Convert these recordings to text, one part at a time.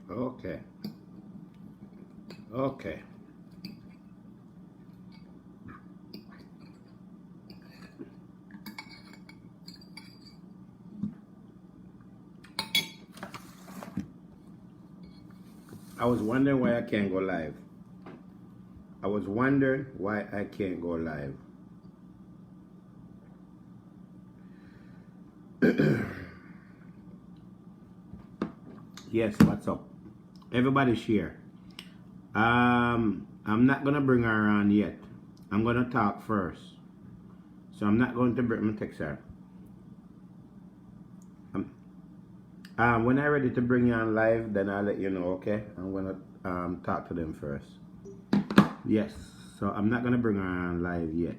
Okay. Okay. I was wondering why I can't go live. I was wondering why I can't go live. Yes, what's up? Everybody share. I'm not gonna bring her on yet. I'm gonna talk first. So I'm not going to bring my text her. When I'm ready to bring you on live, then I'll let you know, okay? I'm gonna talk to them first. Yes, so I'm not gonna bring her on live yet.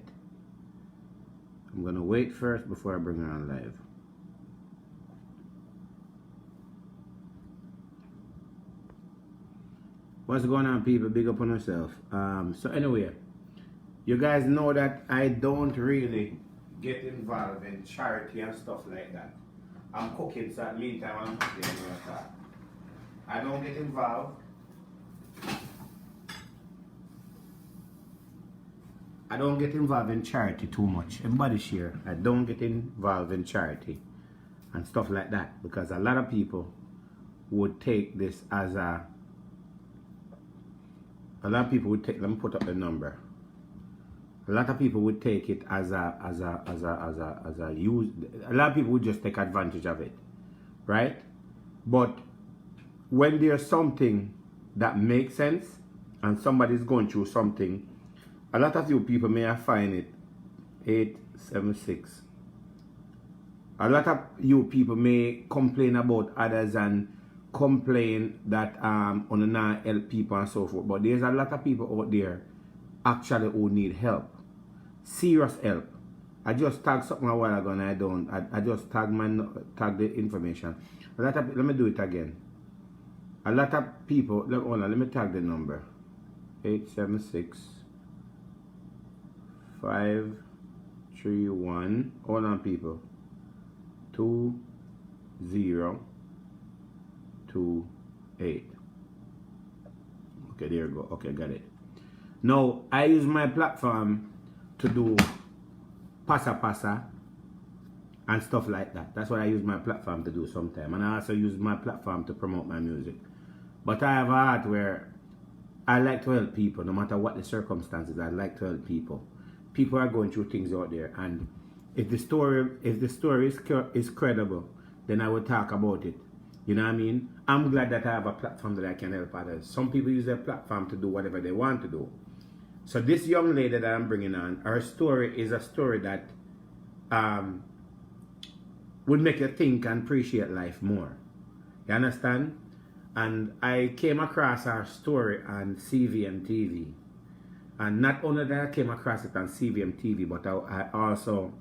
I'm gonna wait first before I bring her on live. What's going on, people? Big up on yourself. So anyway, you guys know that I don't really get involved in charity and stuff like that. I'm cooking, so at meantime I'm not getting that. I don't get involved. I don't get involved in charity too much. Everybody share. I don't get involved in charity and stuff like that because a lot of people would take this as a lot of people would take, let me put up the number. A lot of people would take it as a use. A lot of people would just take advantage of it, right? But when there's something that makes sense and somebody's going through something, a lot of you people may find it 876. A lot of you people may complain about others and complain that on not help people and so forth, but there's a lot of people out there actually who need help, serious help. I just tagged something a while ago and I just tag the information. Let me do it again. A lot of people, let me tag the number 876 531, hold on people, 2028. Okay, there you go. Okay, got it. Now I use my platform to do pasa and stuff like that. That's what I use my platform to do sometimes, and I also use my platform to promote my music. But I have a heart where I like to help people, no matter what the circumstances. I like to help people. People are going through things out there, and if the story is credible, then I will talk about it. You know what I mean? I'm glad that I have a platform that I can help others. Some people use their platform to do whatever they want to do. So this young lady that I'm bringing on, her story is a story that would make you think and appreciate life more. You understand? And I came across her story on CVM TV. And not only that I came across it on CVM TV, but I also,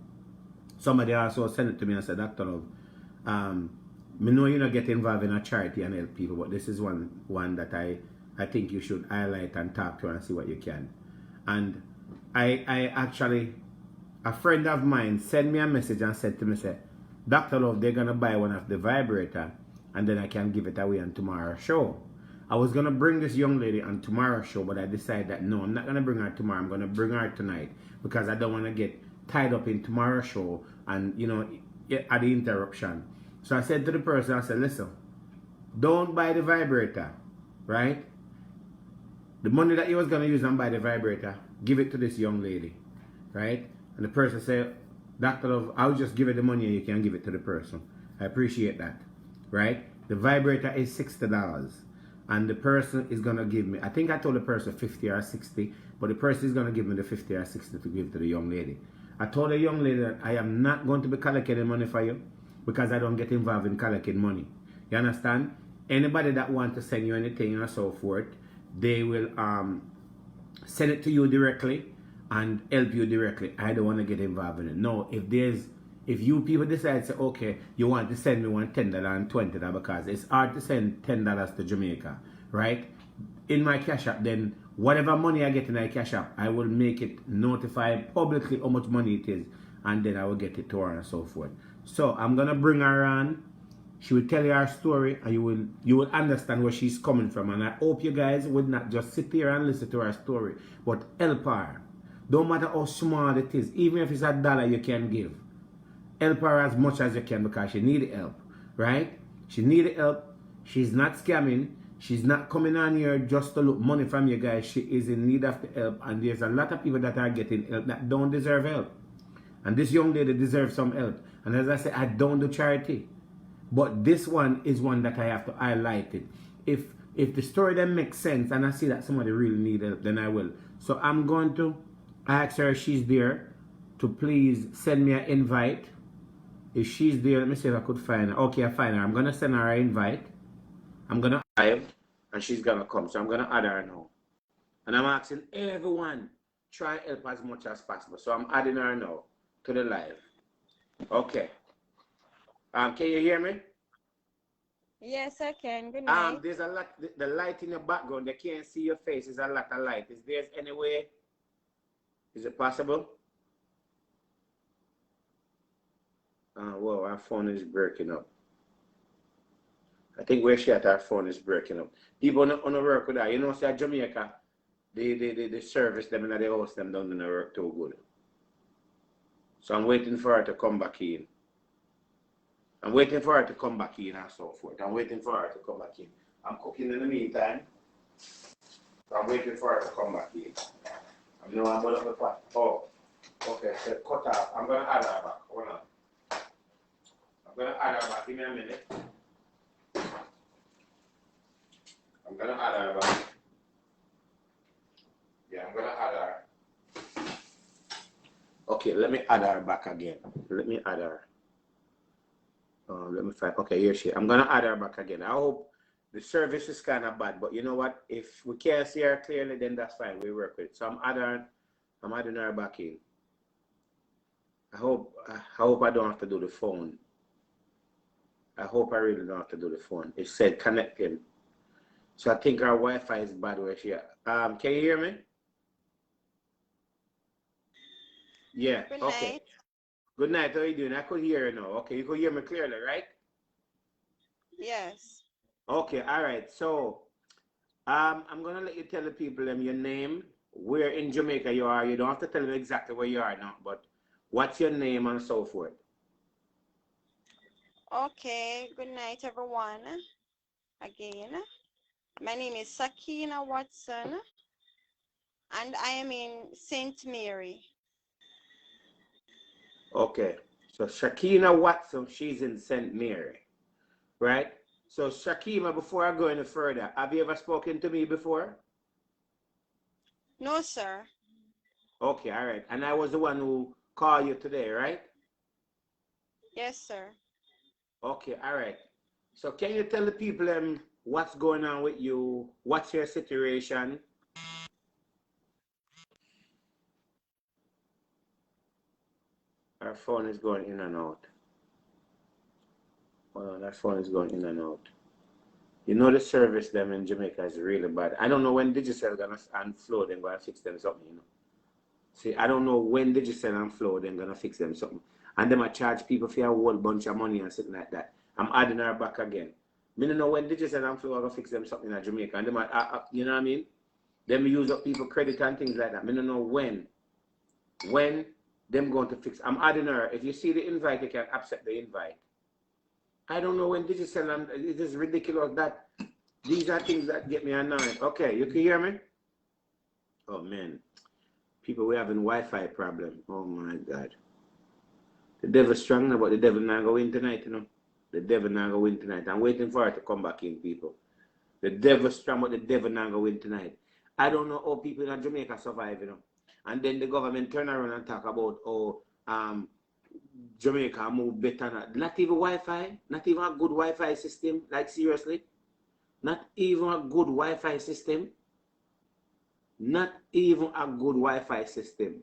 somebody also sent it to me and said, Dr. Love, me know you don't get involved in a charity and help people, but this is one that I think you should highlight and talk to and see what you can. And I actually, a friend of mine sent me a message and said to me, say, Dr. Love, they're going to buy one of the vibrator and then I can give it away on tomorrow's show. I was going to bring this young lady on tomorrow's show, but I decided that no, I'm not going to bring her tomorrow. I'm going to bring her tonight because I don't want to get tied up in tomorrow's show and, you know, at the interruption. So I said to the person, I said, listen, don't buy the vibrator, right? The money that you was going to use and buy the vibrator, give it to this young lady, right? And the person said, Dr. Love, I'll just give her the money and you can give it to the person. I appreciate that, right? The vibrator is $60. And the person is going to give me, I think I told the person 50 or 60, but the person is going to give me the 50 or 60 to give to the young lady. I told the young lady that I am not going to be collecting money for you because I don't get involved in collecting money. You understand? Anybody that wants to send you anything and so forth, they will send it to you directly and help you directly. I don't want to get involved in it. No, if you people decide to say, okay, you want to send me one $10 and $20 because it's hard to send $10 to Jamaica, right? In my cash app, then whatever money I get in my cash app, I will make it notify publicly how much money it is, and then I will get it to her and so forth. So I'm gonna bring her on She will tell you her story, and you will understand where she's coming from. And I hope you guys would not just sit here and listen to her story, but help her. Don't matter how small it is, even if it's $1 you can give. Help her as much as you can because she need help, right? She need help. She's not scamming. She's not coming on here just to look money from you guys. She is in need of the help, and there's a lot of people that are getting help that don't deserve help. And this young lady deserves some help. And as I said, I don't do charity. But this one is one that I have to highlight it. If the story then makes sense and I see that somebody really needs help, then I will. So I'm going to ask her if she's there to please send me an invite. If she's there, let me see if I could find her. Okay, I find her. I'm going to send her an invite. I'm going to live and she's going to come. So I'm going to add her now. And I'm asking everyone, try help as much as possible. So I'm adding her now to the live. Okay. Can you hear me? Yes, I can. Good night. There's a lot, the light in the background, they can't see your face. There's a lot of light. Is there any way? Is it possible? Whoa, our phone is breaking up. I think where she at, our phone is breaking up. People on the work with that. You know, say Jamaica, they service them and they host them down in the work too good. So I'm waiting for her to come back in. I'm waiting for her to come back in and so forth. I'm waiting for her to come back in. I'm cooking in the meantime. So I'm waiting for her to come back in. I'm going to put up the pot. Oh, okay. So cut off. I'm going to add her back. Hold on. I'm going to add her back. Give me a minute. I'm going to add her back. Yeah, I'm going to add her. Okay, let me add her back again. Let me add her. Let me find. Okay, here she is. I'm gonna add her back again. I hope the service is kind of bad, but you know what? If we can't see her clearly, then that's fine. We work with it. So I'm adding her back in. I hope I don't have to do the phone. I hope I really don't have to do the phone. It said connecting. So I think our Wi-Fi is bad where she is. Can you hear me? Yeah. Good Okay. night. Good night. How are you doing? I could hear you now. Okay, you could hear me clearly, right? Yes. Okay, all right. So I'm gonna let you tell the people your name, where in Jamaica you are. You don't have to tell them exactly where you are now, but what's your name and so forth. Okay. Good night, everyone. Again, my name is Sakina Watson, and I am in St. Mary. Okay. So Shakina Watson, she's in St. Mary, right? So Shakima, before I go any further, have you ever spoken to me before? No, sir. Okay, all right. And I was the one who called you today, right? Yes, sir. Okay, all right. So can you tell the people what's going on with you? What's your situation? Our phone is going in and out. Well, that phone is going in and out. You know the service them in Jamaica is really bad. I don't know when Digicel gonna and Flow then gonna fix them something, you know. See, I don't know when Digicel and Flow then gonna fix them something. And them I charge people for a whole bunch of money and something like that. I'm adding her back again. Me don't know when Digicel and Flow are gonna fix them something in Jamaica. And them you know what I mean? Them use up people credit and things like that. Me don't know when. When them going to fix. I'm adding her. If you see the invite, you can accept the invite. I don't know when Digicel and it is ridiculous that these are things that get me annoyed. Okay, you can hear me? Oh man. People we having Wi-Fi problem. Oh my God. The devil's strong now, but the devil not go in tonight, you know. The devil not go in tonight. I'm waiting for her to come back in, people. The devil's strong, but the devil not go in tonight. I don't know how people in Jamaica survive, you know. And then the government turn around and talk about Jamaica move better. Not even Wi-Fi, not even a good Wi-Fi system. Like seriously, not even a good Wi-Fi system. Not even a good Wi-Fi system.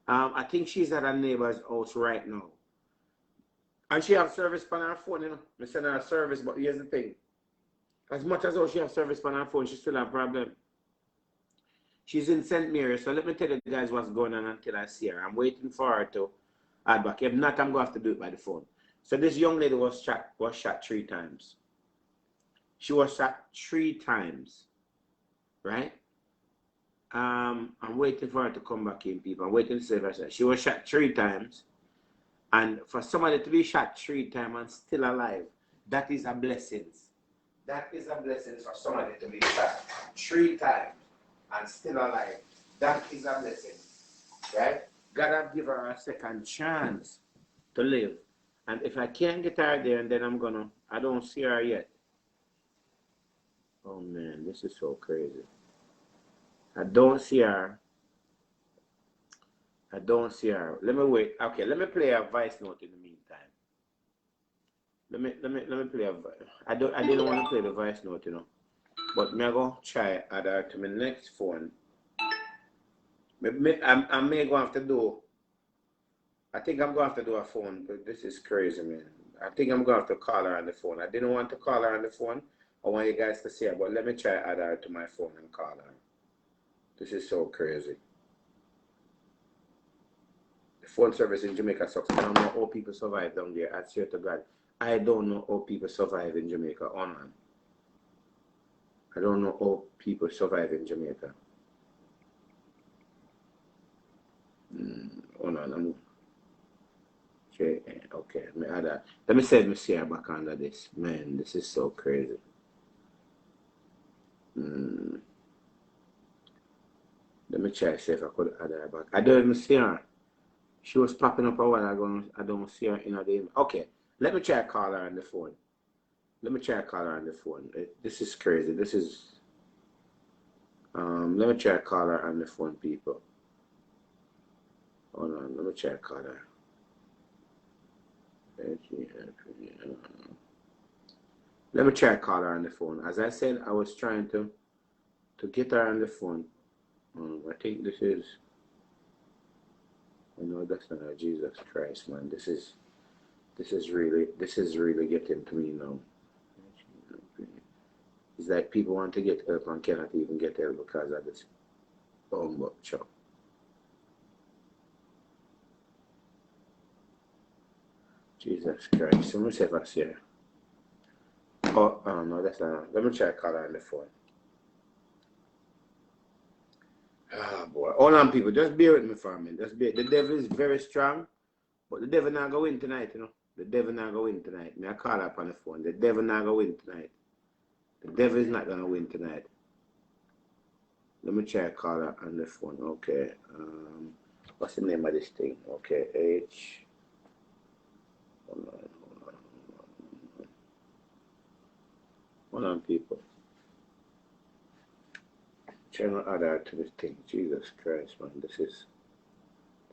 I think she's at her neighbor's house right now. And she have service on her phone, you know. I send her a service, but here's the thing. As much as how she have service on her phone, she still have a problem. She's in St. Mary, so let me tell you guys what's going on until I see her. I'm waiting for her to add back. If not, I'm going to have to do it by the phone. So this young lady was shot 3 times. She was shot 3 times, right? I'm waiting for her to come back in, people. I'm waiting to see if I said she was shot 3 times, and for somebody to be shot 3 times and still alive, that is a blessing. That is a blessing for somebody to be shot 3 times and still alive. That is a blessing, right? God have given her a second chance to live. And if I can't get her there, and then I don't see her yet. Oh man, this is so crazy. I don't see her. I don't see her. Let me wait. Okay, let me play a voice note in the meantime. Let me play a voice. I didn't want to play the voice note, But me go try add her to my next phone. I may go have to do. I think I'm going to have to do a phone, but this is crazy, man. I think I'm going to have to call her on the phone. I didn't want to call her on the phone. I want you guys to see her, but let me try add her to my phone and call her. This is so crazy. The phone service in Jamaica sucks. I don't know how people survive down there. I swear to God. I don't know how people survive in Jamaica. Oh, man. I don't know how people survive in Jamaica. Hold on. Okay. Let me say me see her back under this. Man, this is so crazy. Let me try to see if I could add her back. I don't even see her. She was popping up a while ago. I don't see her in the. Okay. Let me try to call her on the phone. This is crazy. This is. Let me try to call her on the phone, people. Hold on. Let me try to call her. Let me try to call her on the phone. As I said, I was trying to get her on the phone. I think this is. No, that's not Jesus Christ, man. This is really getting to me now. It's like people want to get help and cannot even get help because of this humbug chop. Jesus Christ. Let me see if I see her. Oh, no, that's not. Let me try to call her on the phone. Ah, boy. Hold on, people. Just bear with me for a minute. The devil is very strong, but the devil not going to win tonight, The devil not going to win tonight. I call her up on the phone. The devil not going to win tonight. The devil is not going to win tonight. Let me try to call her on the phone. Okay. What's the name of this thing? Okay. H. Hold on, people. Trying to add her to this thing. Jesus Christ, man. This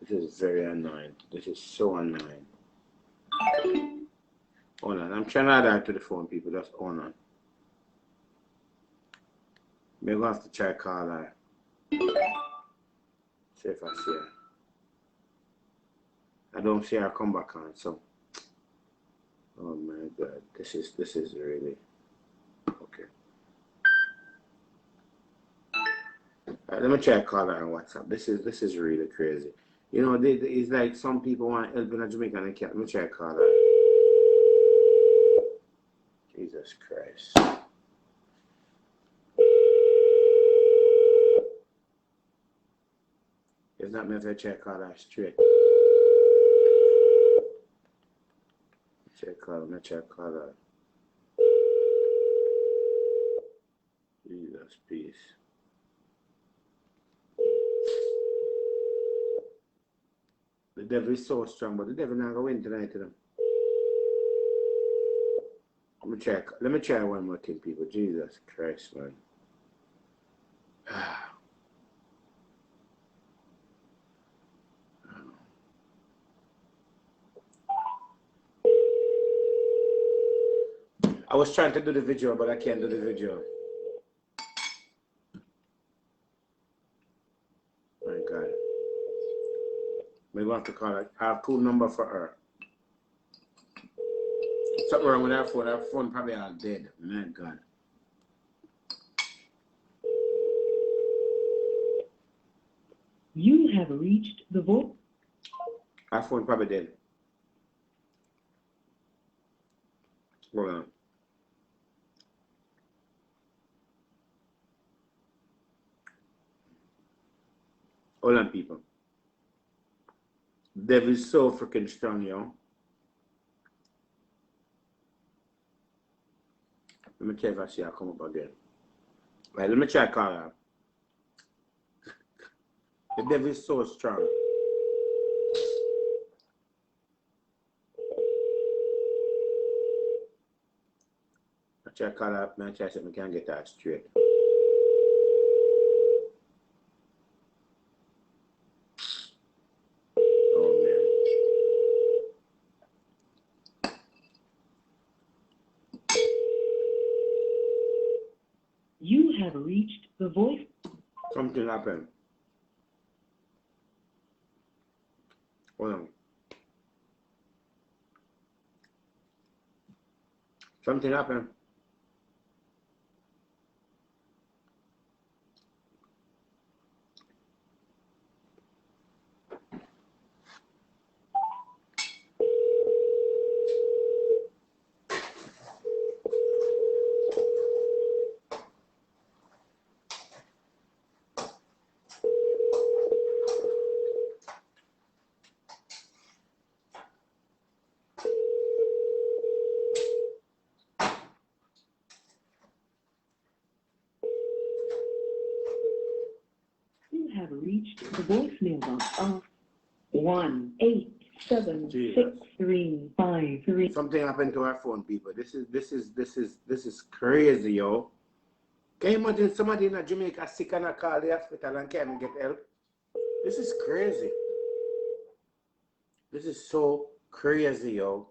is very annoying. This is so annoying. Hold on. I'm trying to add her to the phone, people. Just hold on. Maybe I'll have to try to call her. See if I see her. I don't see her come back on, so. Oh my God. This is really okay. Let me try to call her on WhatsApp. This is really crazy. It's like some people want help in Jamaica and they can't. Let me try to call her. Jesus Christ. If not, me if I try to call her straight. Let me try to call her. Jesus, peace. The devil is so strong, but the devil not going to win tonight, Let me try one more thing, people. Jesus Christ, man. I was trying to do the video, but I can't do the video. My God. Maybe I have to call her. I have 2 numbers for her. Something wrong with her phone. Her phone probably all dead. My God. You have reached the voice. Her phone probably dead. Hold on. Hold on, people. Devil is so freaking strong, yo. Let me check if I see her come up again. Right, let me try to call her. The devil is so strong. I try to call her up, man. I try to see if I can get that straight. Oh, man. You have reached the voice. Something happened. Hold on. Something happened. You have reached the voicemail box of 1-877-635-3. Something happened to our phone, people. This is crazy, yo. Can you imagine somebody in Jamaica sick and I call the hospital and can't get help? This is crazy. This is so crazy, yo.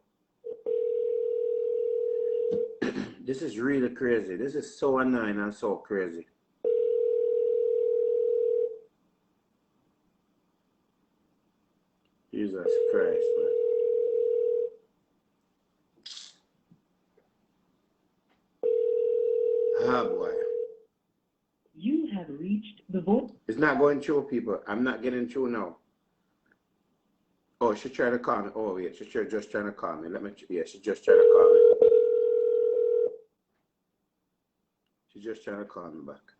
This is really crazy. This is so annoying and so crazy. Jesus Christ, man. Oh, boy. You have reached the voice. It's not going through, people. I'm not getting through now. Oh, she tried to call me. Oh, yeah, she's just trying to call me. Yeah, she's just trying to call me. She's just trying to call me back.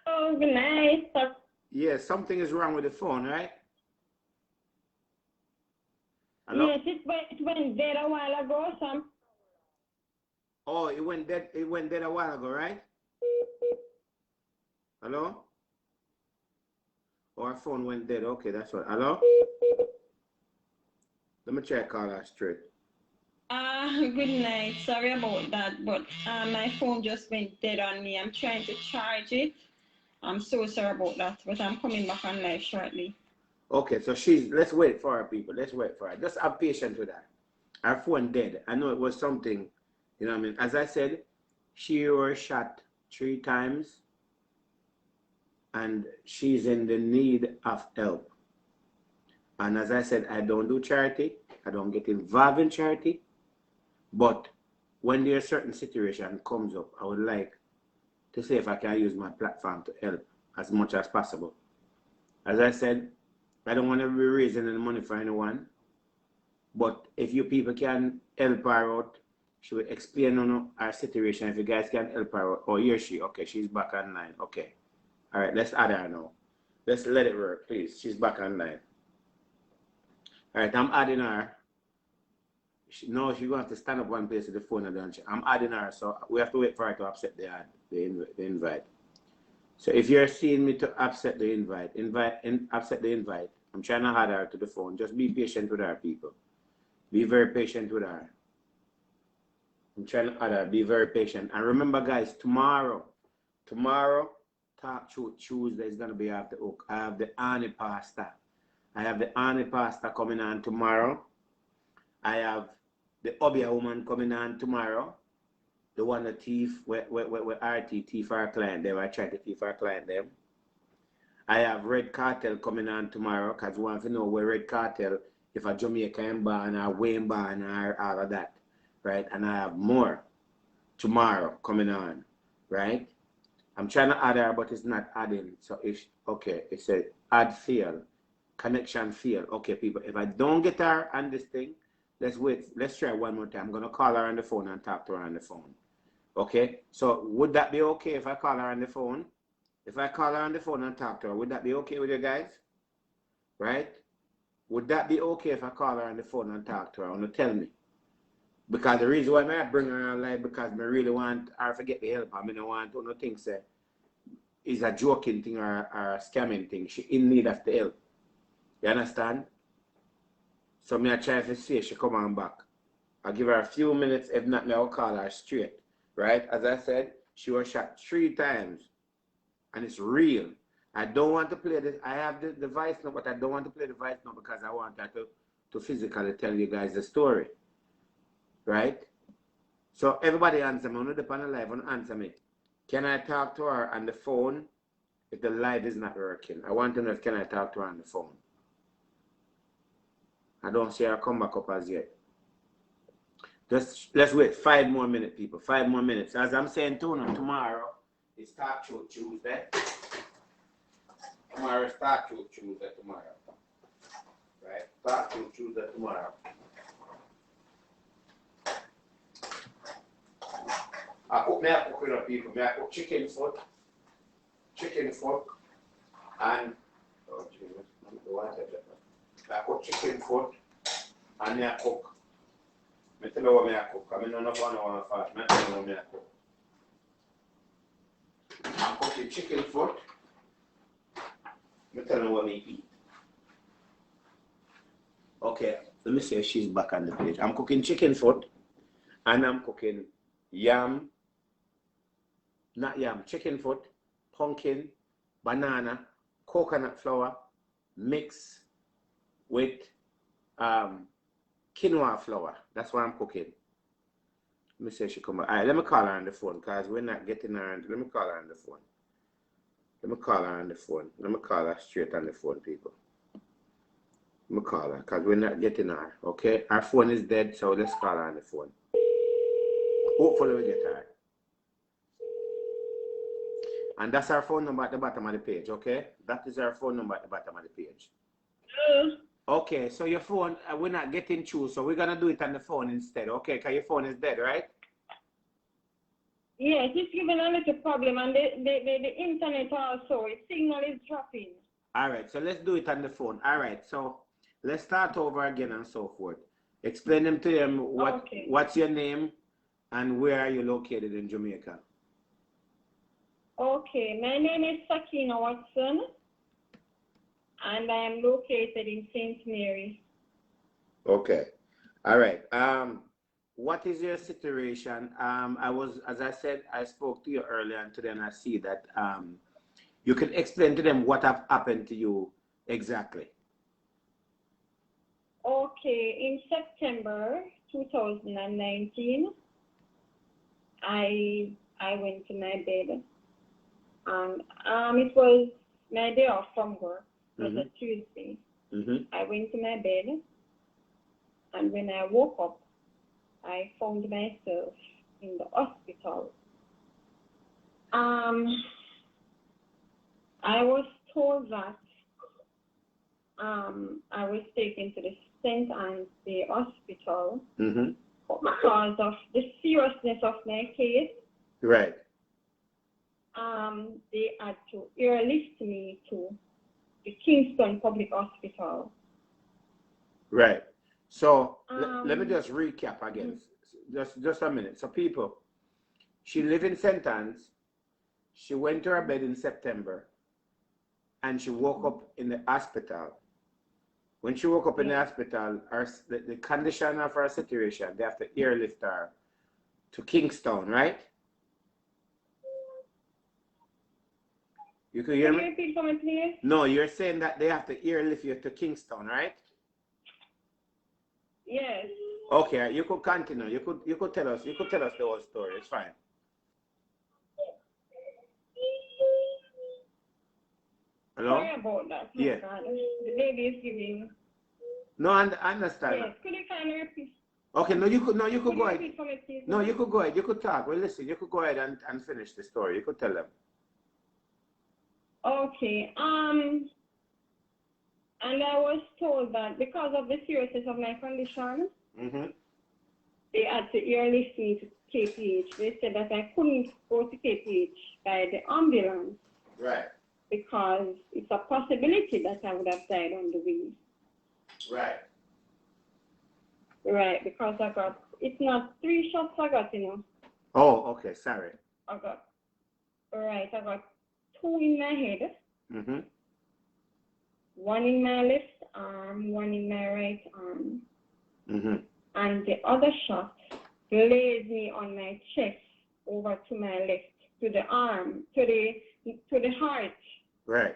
Oh, good night. Yeah, something is wrong with the phone, right? Hello? Yes, it went dead a while ago. Oh, it went dead. It went dead a while ago, right? Hello? Oh, our phone went dead. Okay, that's what. Hello? Let me try to call her straight. Good night. Sorry about that, but my phone just went dead on me. I'm trying to charge it. I'm so sorry about that, but I'm coming back on live shortly. Okay, so let's wait for her, people. Let's wait for her. Just have patience with her. Our phone dead. I know it was something, you know what I mean? As I said, she was shot 3 times and she's in the need of help. And as I said, I don't do charity. I don't get involved in charity. But when there's a certain situation comes up, I would like to see if I can use my platform to help as much as possible. As I said, I don't want to be raising any money for anyone. But if you people can help her out, she will explain on our situation. If you guys can help her out, oh, here she, okay, she's back online. Okay. All right, let's add her now. Let's let it work, please. She's back online. All right, I'm adding her. No, she's going to have to stand up one place with the phone, don't you? I'm adding her, so we have to wait for her to accept the invite. So if you're seeing me to accept the invite, accept the invite. I'm trying to add her to the phone. Just be patient with her, people. Be very patient with her. I'm trying to add her. Be very patient. And remember, guys, tomorrow, Talk Truth Tuesday is going to be off the hook. I have the honey pasta. Coming on tomorrow. I have the Obia woman coming on tomorrow. The one that thief, where RT thief our client them. I try to thief our client them. I have Red Cartel coming on tomorrow because we want to know where Red Cartel, if a Jamaican ban or Wayne ban or all of that, right? And I have more tomorrow coming on, right? I'm trying to add her, but it's not adding. So it's okay. It said add fail, connection fail. Okay, people. If I don't get her on this thing, let's wait. Let's try one more time. I'm gonna call her on the phone and talk to her on the phone. Okay. So would that be okay if I call her on the phone? If I call her on the phone and talk to her, would that be okay with you guys? Right? Would that be okay if I call her on the phone and talk to her? Want to tell me? Because the reason why I bring her on live because I really want her to get the help. I mean, I want to think say it's a joking thing or a scamming thing. She in need of the help. You understand? So me I try to see if she come on back. I'll give her a few minutes. If not, me I'll call her straight. Right? As I said, she was shot 3 times. And it's real. I don't want to play this. I have the voice note, but I don't want to play the voice note because I want her to physically tell you guys the story. Right? So everybody answer me. I'm not on the live and answer me. Can I talk to her on the phone if the live is not working? I want to know if can I talk to her on the phone. I don't see her come back up as yet. Just let's wait 5 more minutes, people. 5 more minutes. As I'm saying tomorrow is Talk Show Tuesday. Tomorrow is Talk Show Tuesday tomorrow. Right? Talk Show Tuesday tomorrow. I cook people. I cook chicken foot, and oh Jesus, I cook chicken foot, and I cook. I tell you what I cook. I mean, no one fast. I tell you what I cook. I'm cooking chicken foot. I tell you what I eat. Okay, let me see if she's back on the page. I'm cooking chicken foot, and I'm cooking yam. Not yam, chicken foot, pumpkin, banana, coconut flour, mixed with quinoa flour. That's what I'm cooking. Let me say she come back. All right, let me call her on the phone because we're not getting her. Let me call her on the phone. Let me call her on the phone. Let me call her straight on the phone, people. Let me call her because we're not getting her. Okay, our phone is dead, so let's call her on the phone. Hopefully we get her. And that's our phone number at the bottom of the page, okay? That is our phone number at the bottom of the page. Okay, so your phone, we're not getting through, so we're going to do it on the phone instead, okay? Because your phone is dead, right? Yes, it's giving a little problem, and the internet also, its signal is dropping. All right, so let's do it on the phone. All right, so let's start over again and so forth. Explain them to them what's your name and where are you located in Jamaica? Okay, my name is Sakina Watson, and I am located in St. Mary. Okay, all right. What is your situation? As I said, I spoke to you earlier, and today, and I see that you can explain to them what have happened to you exactly. Okay, in September 2019, I went to my bed. It was my day off from work. It was a Tuesday. I went to my bed, and when I woke up, I found myself in the hospital. I was told that I was taken to the St. Anne's Day Hospital, but because of the seriousness of my case, right. They had to airlift me to the Kingston Public Hospital. Right. So let me just recap again. Just a minute. So people, she lived in St. Anne's. She went to her bed in September, and she woke up in the hospital. When she woke up in the hospital, the condition of her situation, they have to airlift her to Kingston, right? You can hear me? Can you repeat for me, please? No, you're saying that they have to airlift you to Kingston, right? Yes. Okay, you could continue. You could tell us the whole story. It's fine. Hello? Sorry about that. Yeah. God. The baby is giving. No, I understand. Yes. Could you kindly repeat? Okay, you could go ahead. Repeat for me, please? No, you could go ahead. You could talk. Well, listen, you could go ahead and finish the story. You could tell them. Okay. And I was told that because of the seriousness of my condition, they had to airlift me to KPH. They said that I couldn't go to KPH by the ambulance. Right. Because it's a possibility that I would have died on the way. Right. Right, because I got, it's not 3 shots I got, you know. Oh, okay, sorry. I got 2 in my head. 1 in my left arm, 1 in my right arm. And the other shot grazed me on my chest over to my left, to the arm, to the heart. Right.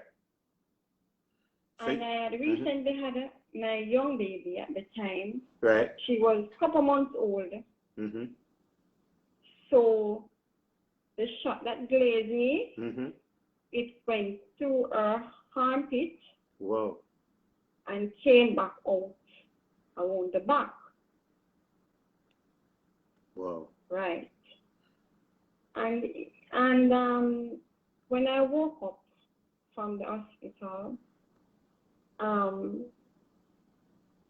And I had recently had my young baby at the time. Right. She was a couple months old. So the shot that grazed me, it went through her armpit. Whoa. And came back out around the back. Whoa. Right. And when I woke up from the hospital,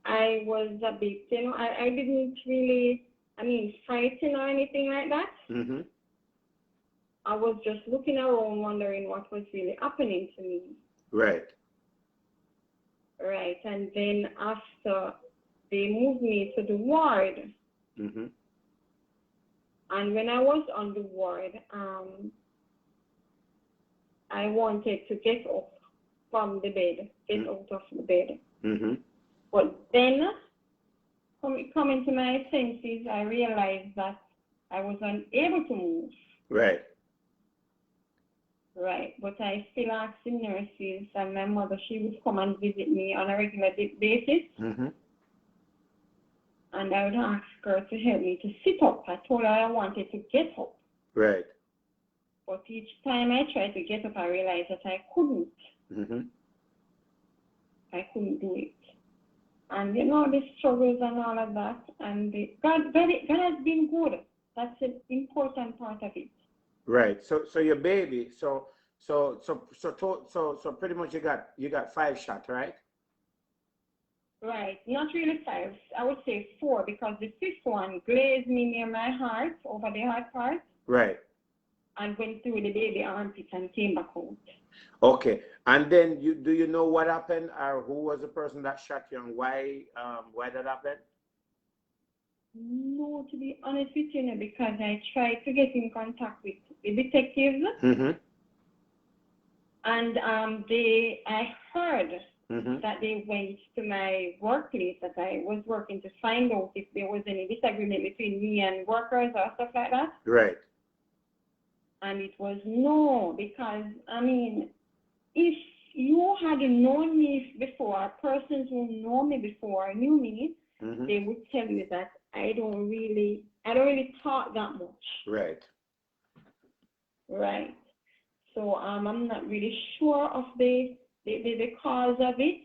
I was a bit, you know, I didn't really, frightened or anything like that. I was just looking around wondering what was really happening to me. Right. Right. And then after they moved me to the ward, and when I was on the ward, I wanted to get up from the bed, get out of the bed. But then, coming to my senses, I realized that I was unable to move. Right. Right. But I still asked the nurses and my mother, she would come and visit me on a regular basis. And I would ask her to help me to sit up. I told her I wanted to get up. Right. But each time I tried to get up, I realized that I couldn't. I couldn't do it. And you know, the struggles and all of that. And God has been good. That's an important part of it. Right. So your baby. So pretty much you got 5 shots, right? Right. Not really 5. I would say 4 because the 5th one grazed me near my heart, over the heart part. Right. And went through the baby armpit and came back out. Okay. And then do you know what happened, or who was the person that shot you, and why that happened? No, to be honest with you, because I tried to get in contact with the detectives. And I heard that they went to my workplace that I was working to find out if there was any disagreement between me and workers or stuff like that. Right. And it was no, because, if you had known me before, persons who know me before knew me, they would tell you that I don't really talk that much. Right. Right. So I'm not really sure of the cause of it.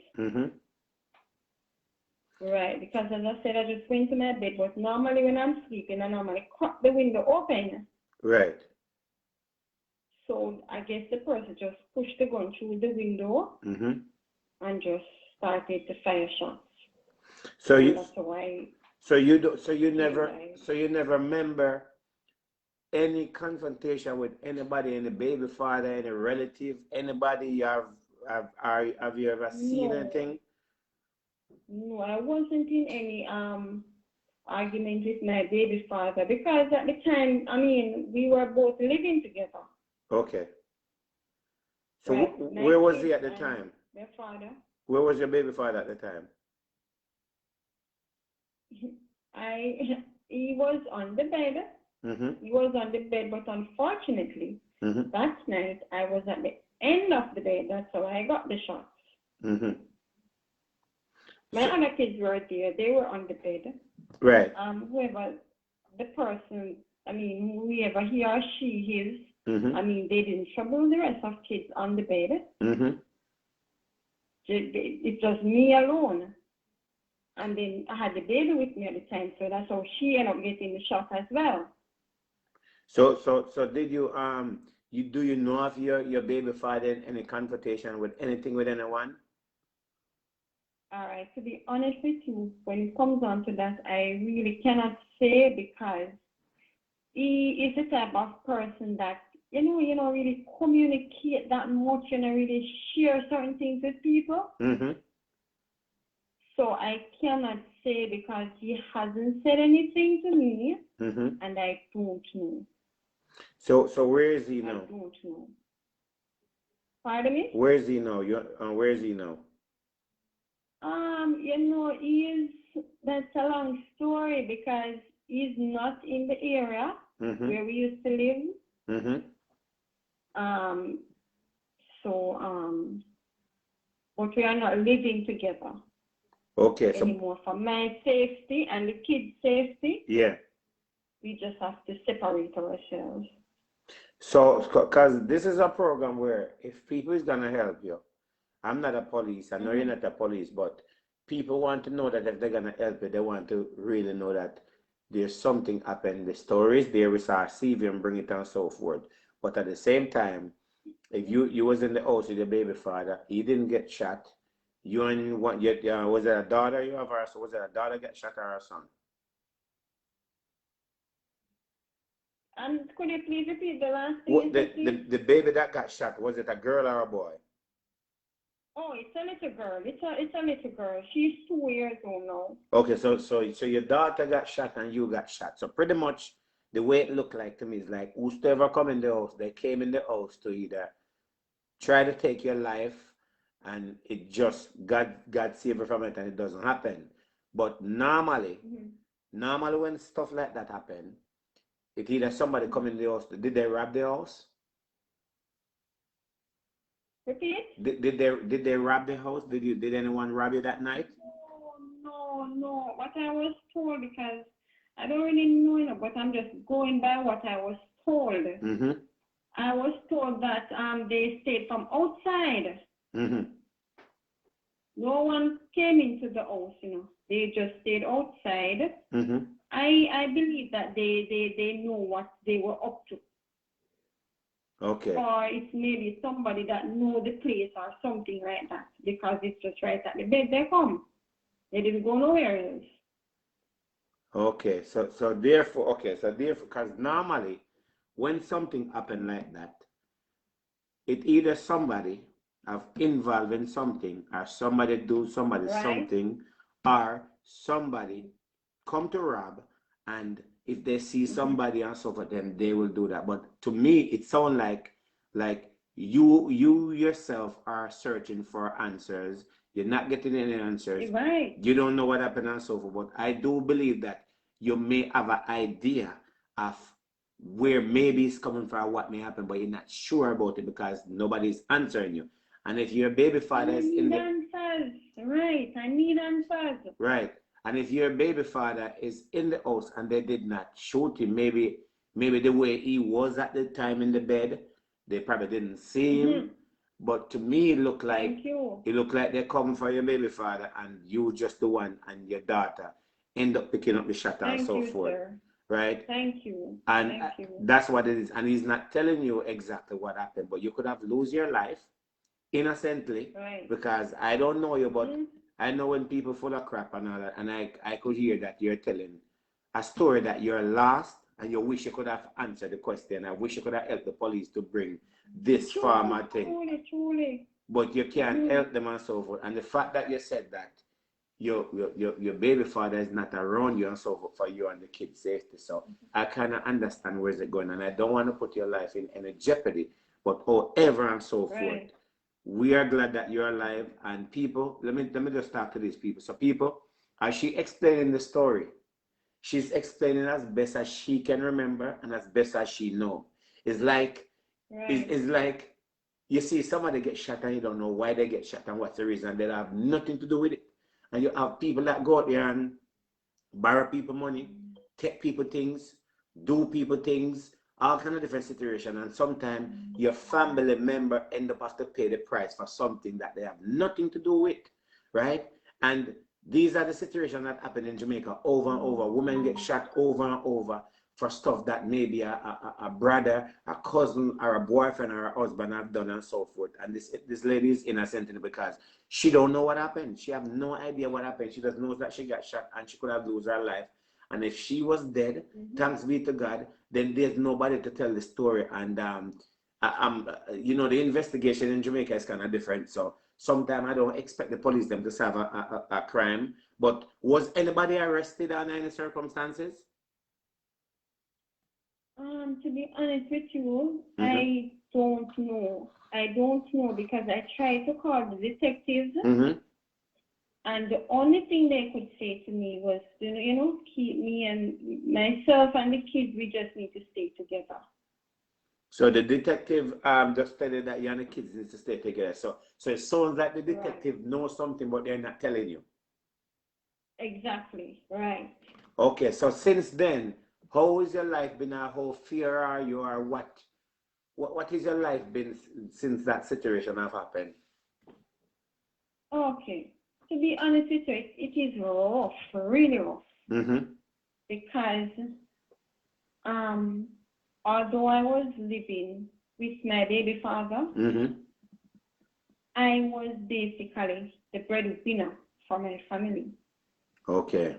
Right, because as I said, I just went to my bed, but normally when I'm sleeping, I normally cut the window open. Right. So I guess the person just pushed the gun through the window and just started to fire shots. So you never remember any confrontation with anybody, any baby father, any relative, anybody have you ever seen anything? No, I wasn't in any argument with my baby father because at the time, we were both living together. Okay. So right. Where was he at the time? My father. Where was your baby father at the time? He was on the bed. He was on the bed, but unfortunately, that night I was at the end of the bed. That's how I got the shots. My other kids were there. They were on the bed. Right. Whoever the person, whoever he or she is, they didn't trouble the rest of kids on the bed. It's just me alone. And then I had the baby with me at the time, so that's how she ended up getting the shot as well. So did do you know if your baby father in any confrontation with anything with anyone? All right, to be honest with you, when it comes on to that, I really cannot say because he is the type of person that, you know, really communicate that much and really share certain things with people. Mm-hmm. So I cannot say because he hasn't said anything to me, Mm-hmm. and I don't know. So where is he now? I don't know. Pardon me? Where is he now? Where is he now? You know, that's a long story because he's not in the area Mm-hmm. where we used to live. Mm-hmm. But we are not living together anymore. For my safety and the kids' safety, yeah. we just have to separate ourselves. So, because this is a program where if people is gonna help you, I'm not a police. I know you're not a police, but people want to know that if they're gonna help you, they want to really know that there's something happened. The story is there. We saw CV and bring it and so forth. But at the same time, if you was in the house with your baby father, he didn't get shot. You and what? Was it a daughter you have, or so was it a daughter get shot or a son? And could you please repeat the last thing What you said, please? the baby that got shot, was it a girl or a boy? Oh, it's a little girl. It's a little girl. She's 2 years old now. Okay, so your daughter got shot and you got shot. So pretty much the way it looked like to me is like whoever come in the house, they came in the house to either try to take your life and it just God save you from it and it doesn't happen. But normally when stuff like that happen, it either somebody come in the house. Did they rob the house? Repeat? Did they rob the house? Did anyone rob you that night? No. What I was told, because I don't really know, but I'm just going by what I was told. Mm-hmm. I was told that they stayed from outside. Mm-hmm. No one came into the house, They just stayed outside. Mm-hmm. I believe that they know what they were up to. Okay. Or it's maybe somebody that know the place or something like that, because it's just right at the bed they come. They didn't go nowhere else. Okay, so therefore, because normally when something happen like that, it either somebody have involved in something, or somebody do somebody something, or somebody come to rob, and if they see somebody and so forth, then they will do that. But to me, it sounds like you yourself are searching for answers. You're not getting any answers. Right. You don't know what happened and so forth. But I do believe that you may have an idea of where maybe it's coming from, what may happen, but you're not sure about it because nobody's answering you. And if your baby father is in the answers, right? I need answers. Right. And if your baby father is in the house and they did not shoot him, maybe the way he was at the time in the bed, they probably didn't see him. But to me, it looked like they're coming for your baby father, and you just the one, and your daughter end up picking up the shot and so forth. Sir. Right? Thank you. And that's what it is. And he's not telling you exactly what happened, but you could have lose your life innocently, because I don't know you, but I know when people full of crap and all that, and I could hear that you're telling a story that you're lost and you wish you could have answered the question. I wish you could have helped the police to bring this farmer thing. Truly. But you can't help them and so forth. And the fact that you said that your baby father is not around you and so forth for you and the kids' safety. So I kind of understand where's it going, and I don't want to put your life in any jeopardy. But however and so forth, we are glad that you're alive. And people, let me just talk to these people. So people, as she explaining the story, she's explaining as best as she can remember and as best as she know. It's like it's like you see somebody get shot and you don't know why they get shot and what's the reason. They have nothing to do with it. And you have people that go out there and borrow people money, take people things, do people things, all kind of different situations. And sometimes your family member end up have to pay the price for something that they have nothing to do with, right? And these are the situations that happen in Jamaica over and over. Women get shot over and over for stuff that maybe a brother, a cousin, or a boyfriend or a husband have done and so forth. And this lady is innocent because she don't know what happened. She have no idea what happened. She just knows that she got shot and she could have lost her life. And if she was dead, thanks be to God, then there's nobody to tell the story. And you know, the investigation in Jamaica is kind of different. So sometimes I don't expect the police them to solve a crime. But was anybody arrested under any circumstances? To be honest with you, I don't know. I don't know because I tried to call the detectives, and the only thing they could say to me was, you know, keep me and myself and the kids. We just need to stay together. So the detective just stated that you and the kids need to stay together. So it sounds like the detective knows something, but they're not telling you. Exactly, right. Okay, so since then, how has your life been? How fear are you, or what is your life been since that situation have happened? Okay, to be honest with you, it is rough, really rough. Because although I was living with my baby father, I was basically the breadwinner for my family. Okay.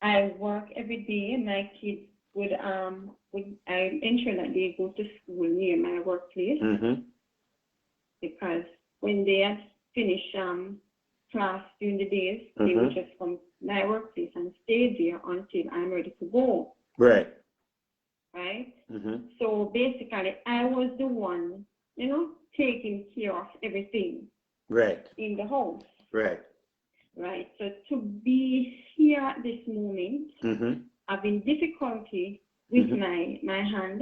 I work every day. My kids would I ensure that they go to school near my workplace, because when they had finished class during the days, they would just come to my workplace and stay there until I'm ready to go. Right. Right. So basically, I was the one, you know, taking care of everything. Right. In the house. Right. Right. So to be here at this moment, having difficulty with my hand,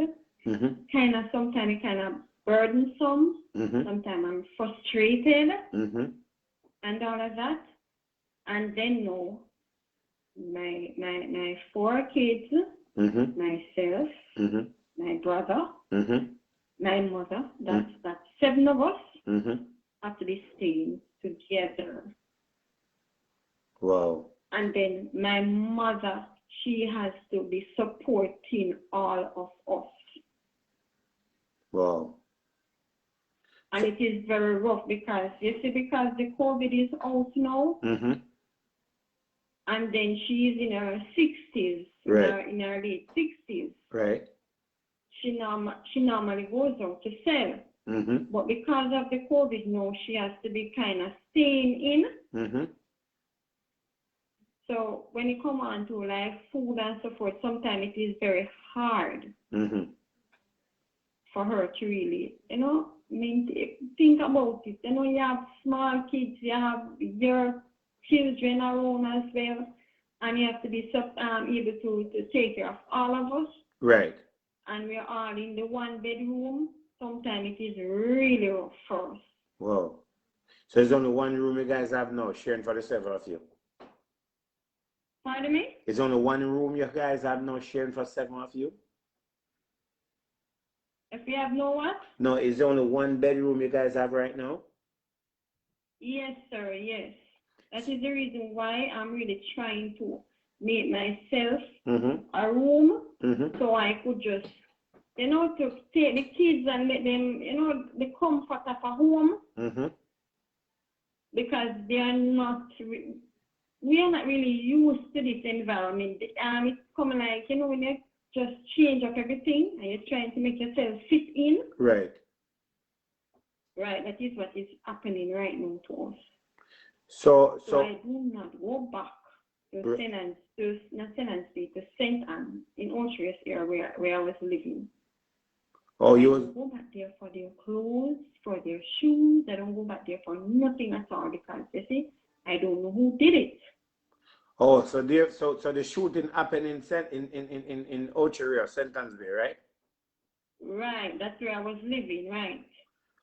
kind of sometimes it kind of burdensome. Sometimes I'm frustrated and all of that. And then no, my 4 kids, myself, my brother, my mother, that's 7 of us have to be staying together. Wow. And then my mother, she has to be supporting all of us. Wow. And it is very rough because, you see, because the COVID is out now, and then she's in her 60s, in her late 60s. Right. She normally goes out to sell. But because of the COVID now, she has to be kind of staying in. So when you come on to like food and so forth, sometimes it is very hard for her to really, you know, think about it. You know, you have small kids, you have your children around as well, and you have to be able to take care of all of us. Right. And we're all in the 1 bedroom. Sometimes it is really rough for us. Wow. So there's only 1 room you guys have now, sharing for the 7 of you? Pardon me? It's only 1 room you guys have now, sharing for 7 of you? If we have no what? No, it's only 1 bedroom you guys have right now? Yes, sir, yes. That is the reason why I'm really trying to make myself a room so I could just, you know, to take the kids and let them, you know, the comfort of a home. Because they are not, we are not really used to this environment. It's coming like, you know, when you just change up everything and you're trying to make yourself fit in. Right. Right, that is what is happening right now to us. So I do not go back to St. Anne in Orchard area where I was living. Oh, I don't go back there for their clothes, for their shoes. I don't go back there for nothing at all because, you see, I don't know who did it. Oh, so the shooting happened in Ochery or St. Anne's, right? Right, that's where I was living, right.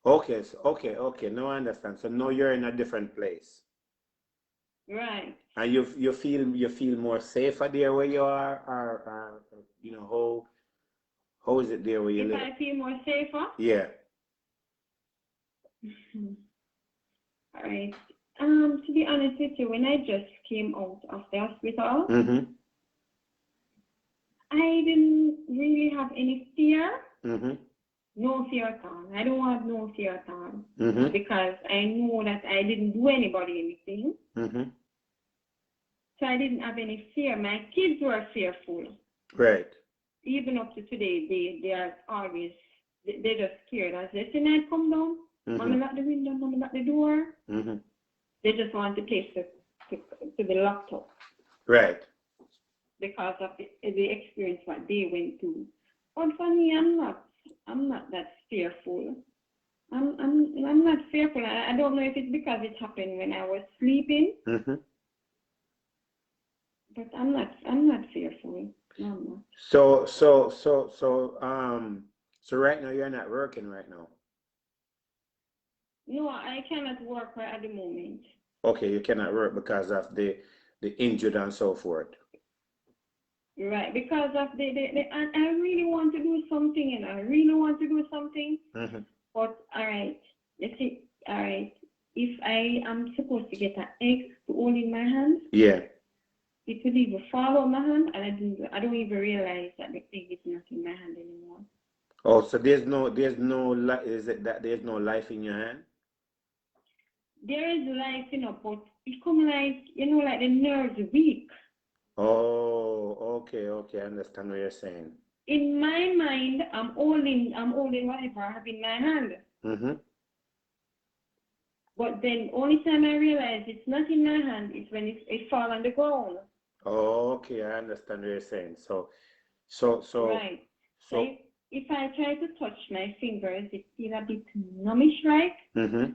Okay, so, okay. Now I understand. So now you're in a different place. Right. And you feel more safer there where you are, or you know, how is it there where you live? If I feel more safer? Yeah. All right. To be honest with you, when I just came out of the hospital, I I didn't really have any fear. Mm-hmm. No fear at all. I don't have no fear at all. Mm-hmm. Because I know that I didn't do anybody anything. Mm-hmm. So I didn't have any fear. My kids were fearful. Right. Even up to today, they are always, they're just scared. As they see night come down, Mm-hmm. Mommy lock the window, Mommy lock the door. Mm-hmm. They just want the place to be locked up. Right. Because of the experience what they went through. But for me, I'm not that fearful. I'm not fearful. I don't know if it's because it happened when I was sleeping. Mm-hmm. But I'm not fearful. No, I'm not. So right now you're not working right now. No, I cannot work right at the moment. Okay, you cannot work because of the injured and so forth. Right, because of and I really want to do something, and I really want to do something. Mm-hmm. But all right, let's see. All right, if I am supposed to get an egg to hold in my hand, Yeah. it would even fall on my hand, and I don't even realize that the egg is not in my hand anymore. Oh, so there's no is it that there's no life in your hand? There is life, but it come like like the nerves weak. Oh, okay, I understand what you're saying. In my mind, I'm holding whatever I have in my hand. Mm-hmm. But then only time I realize it's not in my hand is when it fall on the ground. Oh, okay, I understand what you're saying. So Right. So if I try to touch my fingers, it feel a bit numbish like. Mm-hmm.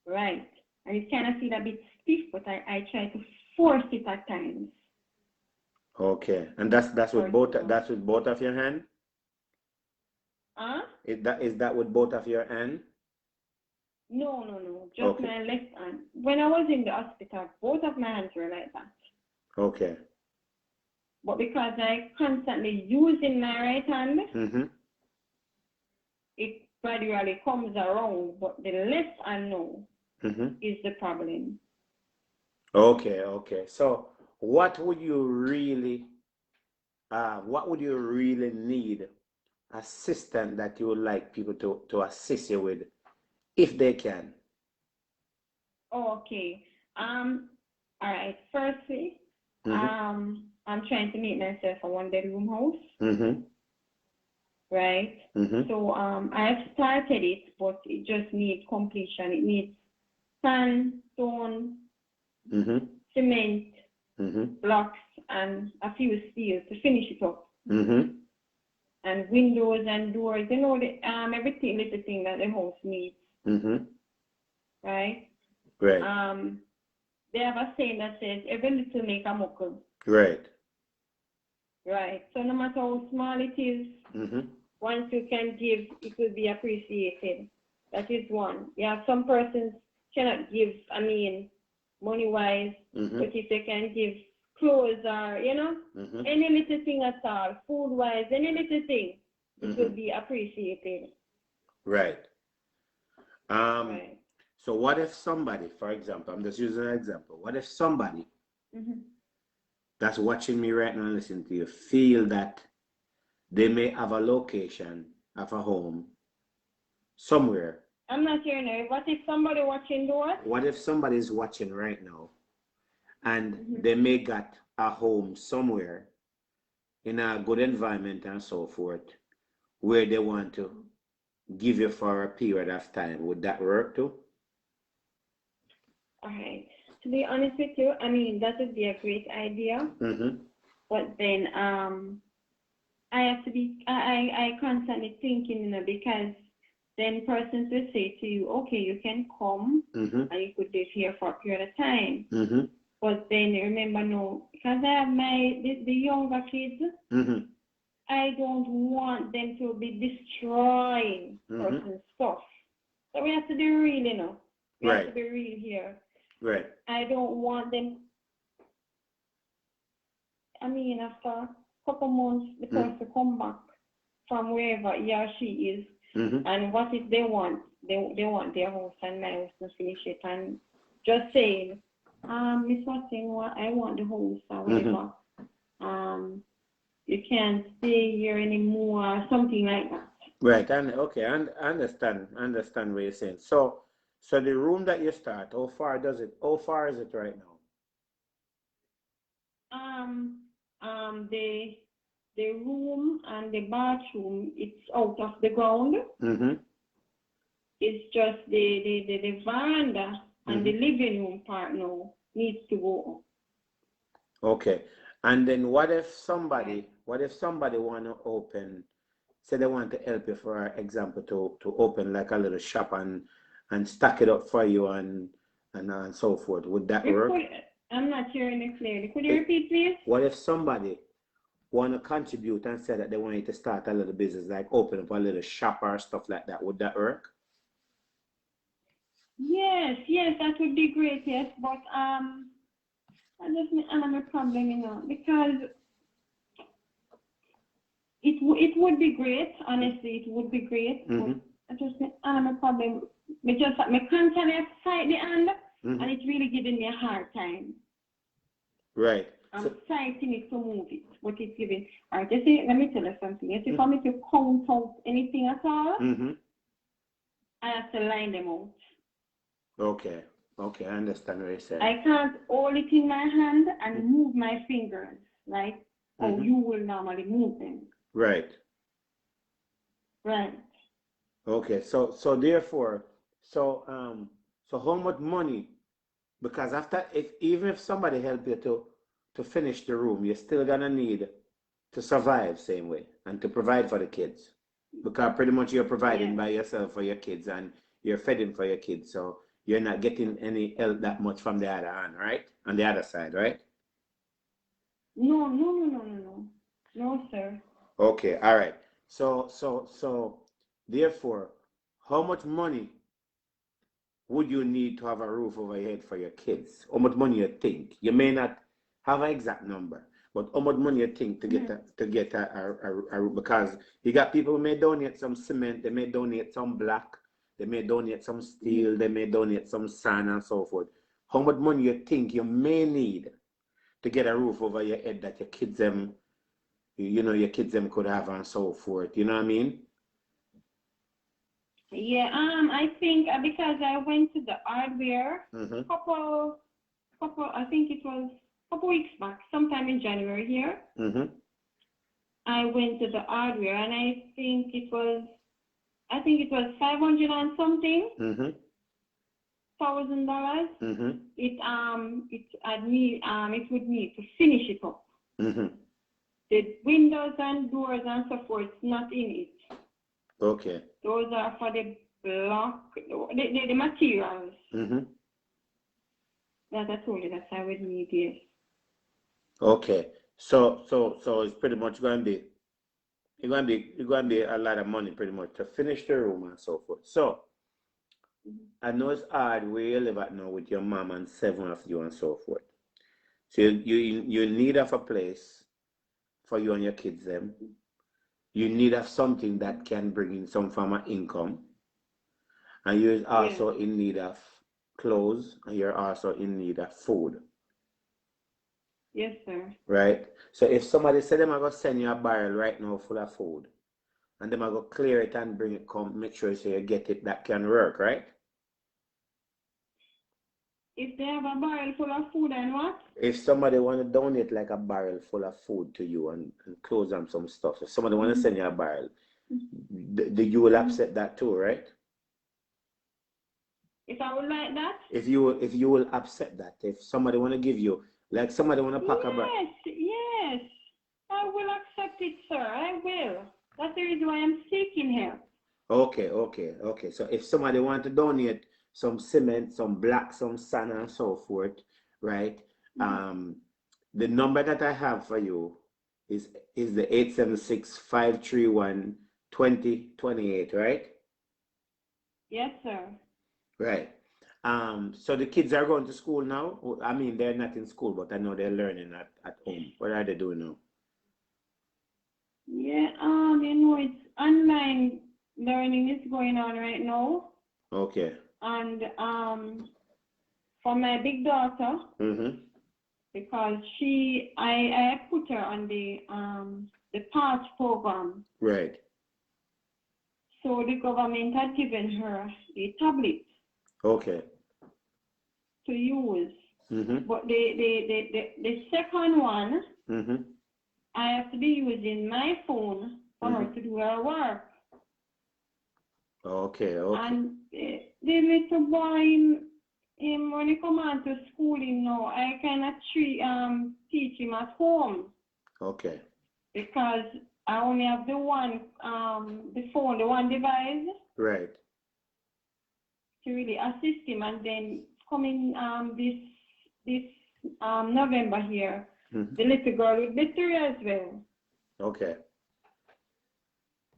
Right. And it kind of feel a bit stiff, but I try to force it at times. Okay, and that's with both of your hand? Huh? Is that with both of your hand? No. Just Okay. my left hand. When I was in the hospital, both of my hands were like that. Okay. But because I constantly using my right hand, Mm-hmm. it gradually comes around. But the left hand now Mm-hmm. is the problem. Okay. So what would you really need assistant that you would like people to assist you with if they can? Okay. All right. Firstly, Mm-hmm. I'm trying to make myself a one-bedroom house. Mm-hmm. Right. Mm-hmm. So I have started it, but it just needs completion. It needs sand, stone, Mm-hmm. cement, Mm-hmm. blocks, and a few steel to finish it up. Mm-hmm. And windows and doors, everything, little thing that the house needs. Mm-hmm. Right. Right. They have a saying that says every little make a muckle. Right. Right. So no matter how small it is, Mm-hmm. once you can give, it will be appreciated. That is one. Yeah, some persons cannot give, money-wise, Mm-hmm. but if they can give clothes or, Mm-hmm. any little thing at all, food-wise, any little thing, it Mm-hmm. will be appreciated. Right. Right. So what if somebody, for example, I'm just using an example. What if somebody Mm-hmm. that's watching me right now and listening to you feel that they may have a location of a home somewhere? I'm not hearing it. What if somebody watching doors? What if somebody is watching right now and Mm-hmm. they may got a home somewhere in a good environment and so forth where they want to give you for a period of time? Would that work too? All right. To be honest with you, that would be a great idea. Mm-hmm. But then I have to be, I constantly thinking, because then persons will say to you, okay, you can come Mm-hmm. and you could live here for a period of time. Mm-hmm. But then remember, no, because I have the younger kids, Mm-hmm. I don't want them to be destroying person's stuff. So we have to be real, We have to be real here. Right. I don't want them, after a couple months, the person come back from wherever he or she is. Mm-hmm. And what if they want? They want their house and my house to finish it, and just saying, Miss Watson, I want the house or whatever. you can't stay here anymore, or something like that. Right, and okay, I understand what you're saying. So the room that you start, how far is it right now? The room and the bathroom, it's out of the ground. Mm-hmm. It's just the veranda and the living room part now needs to go. Okay. And then what if somebody want to open, say they want to help you, for example, to open like a little shop and stack it up for you and so forth. Would that work? I'm not hearing it clearly. Could you repeat, please? What if somebody want to contribute and say that they want you to start a little business, like open up a little shop or stuff like that? Would that work? Yes, that would be great, yes. But I just have a problem, you know, because it would be great, honestly, it would be great. But I just have a problem. Because my constantly upside the hand, and it's really giving me a hard time. Right. I'm fighting it to move it, but it's giving. All right, you see, let me tell you something. You see, for me to count out anything at all, I have to line them out. Okay, I understand what you're saying. I can't hold it in my hand and move my fingers, like how you will normally move them. Right. Right. Okay, so therefore, so how much money? Because even if somebody help you to finish the room, you're still gonna need to survive same way and to provide for the kids. Because pretty much you're providing by yourself for your kids and you're feeding for your kids, so you're not getting any help that much from the other hand, right? On the other side, right? No, sir. Okay, all right. So therefore, how much money would you need to have a roof over your head for your kids? How much money you think? You may not have an exact number, but how much money you think to get a roof? Because you got people who may donate some cement, they may donate some block, they may donate some steel, they may donate some sand and so forth. How much money you think you may need to get a roof over your head that your kids could have and so forth? You know what I mean? Yeah, I think because I went to the hardware couple, I think it was a couple weeks back, sometime in January here. I went to the hardware and I think it was 500 and something $1,000. It would need to finish it up. The windows and doors and so forth, not in it. Okay. Those are for the block, the materials. That I told you that I would need, yes. Okay. So it's pretty much going to be a lot of money pretty much to finish the room and so forth. So I know it's hard where you live at now with your mom and 7 of you and so forth. So you need of a place for you and your kids them. You need of something that can bring in some form of income. And you're also in need of clothes, and you're also in need of food. Yes, sir. Right? So if somebody said them are going to send you a barrel right now full of food, and them are going to clear it and bring it, come, make sure you get it, that can work, right? If they have a barrel full of food and what? If somebody want to donate like a barrel full of food to you and clothes and some stuff, if somebody want to send you a barrel, you will accept that too, right? If I would like that? If you will accept that, if somebody want to give you, like somebody want to pack a barrel. Yes, I will accept it, sir. I will. That's the reason why I'm seeking help. Okay. So if somebody want to donate some cement, some block, some sand and so forth, right? The number that I have for you is the 876-531-2028, right? Yes, sir. Right. So the kids are going to school now? I mean, they're not in school, but I know they're learning at home. What are they doing now? Yeah, it's online learning is going on right now. Okay. And for my big daughter, because I put her on the the PASS program. Right. So the government had given her a tablet Okay. to use. Mm-hmm. But the second one, Mm-hmm. I have to be using my phone for her to do her work. Okay, okay. And the little boy, him when he come on to school, I cannot teach him at home. Okay. Because I only have the one, the phone, the one device Right. to really assist him. And then coming this November here, the little girl will be 3 as well. Okay.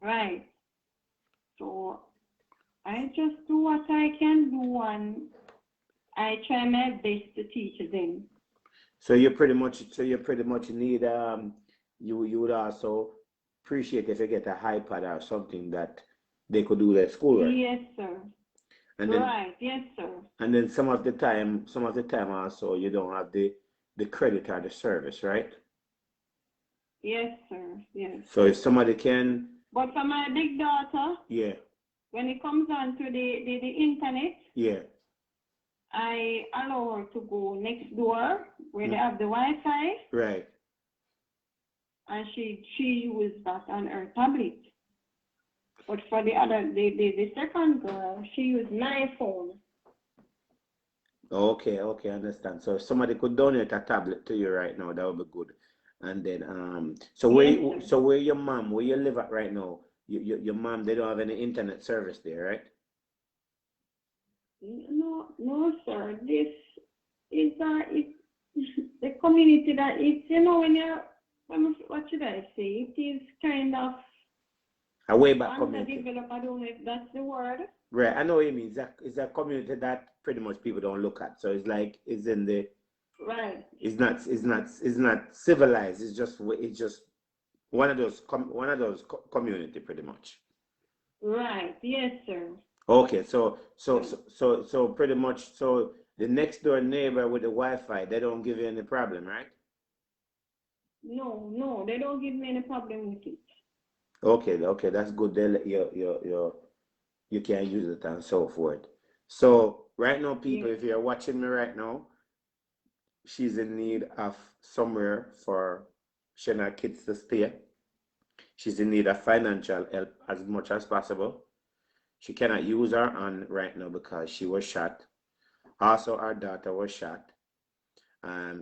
Right. So I just do what I can do, and I try my best to teach them. So you pretty much need you would also appreciate if you get a iPad or something that they could do their schoolwork. Yes, sir. And then, right. Yes, sir. And then some of the time also you don't have the credit or the service, right? Yes, sir. Yes. So if somebody can. But for my big daughter, yeah. When it comes on to the internet, yeah. I allow her to go next door where they have the Wi-Fi. Right. And she uses that on her tablet. But for the second girl, she used my phone. Okay, I understand. So if somebody could donate a tablet to you right now, that would be good. And then so where your mom, where you live at right now, your mom, they don't have any internet service there, right? No, sir. This is the community that it's what should I say? It is kind of a way back community. Underdeveloped, I don't know if that's the word. Right, I know what you mean. It's a community that pretty much people don't look at. So it's like it's in the right. It's not civilized. It's just one of those community pretty much. Right. Yes, sir. Okay, so pretty much so the next door neighbor with the Wi-Fi, they don't give you any problem, right? No, they don't give me any problem with it. Okay, that's good. They let you can use it and so forth. So right now, people, if you're watching me right now, she's in need of somewhere for she and her kids to stay. She's in need of financial help as much as possible. She cannot use her hand right now because she was shot. Also, our daughter was shot.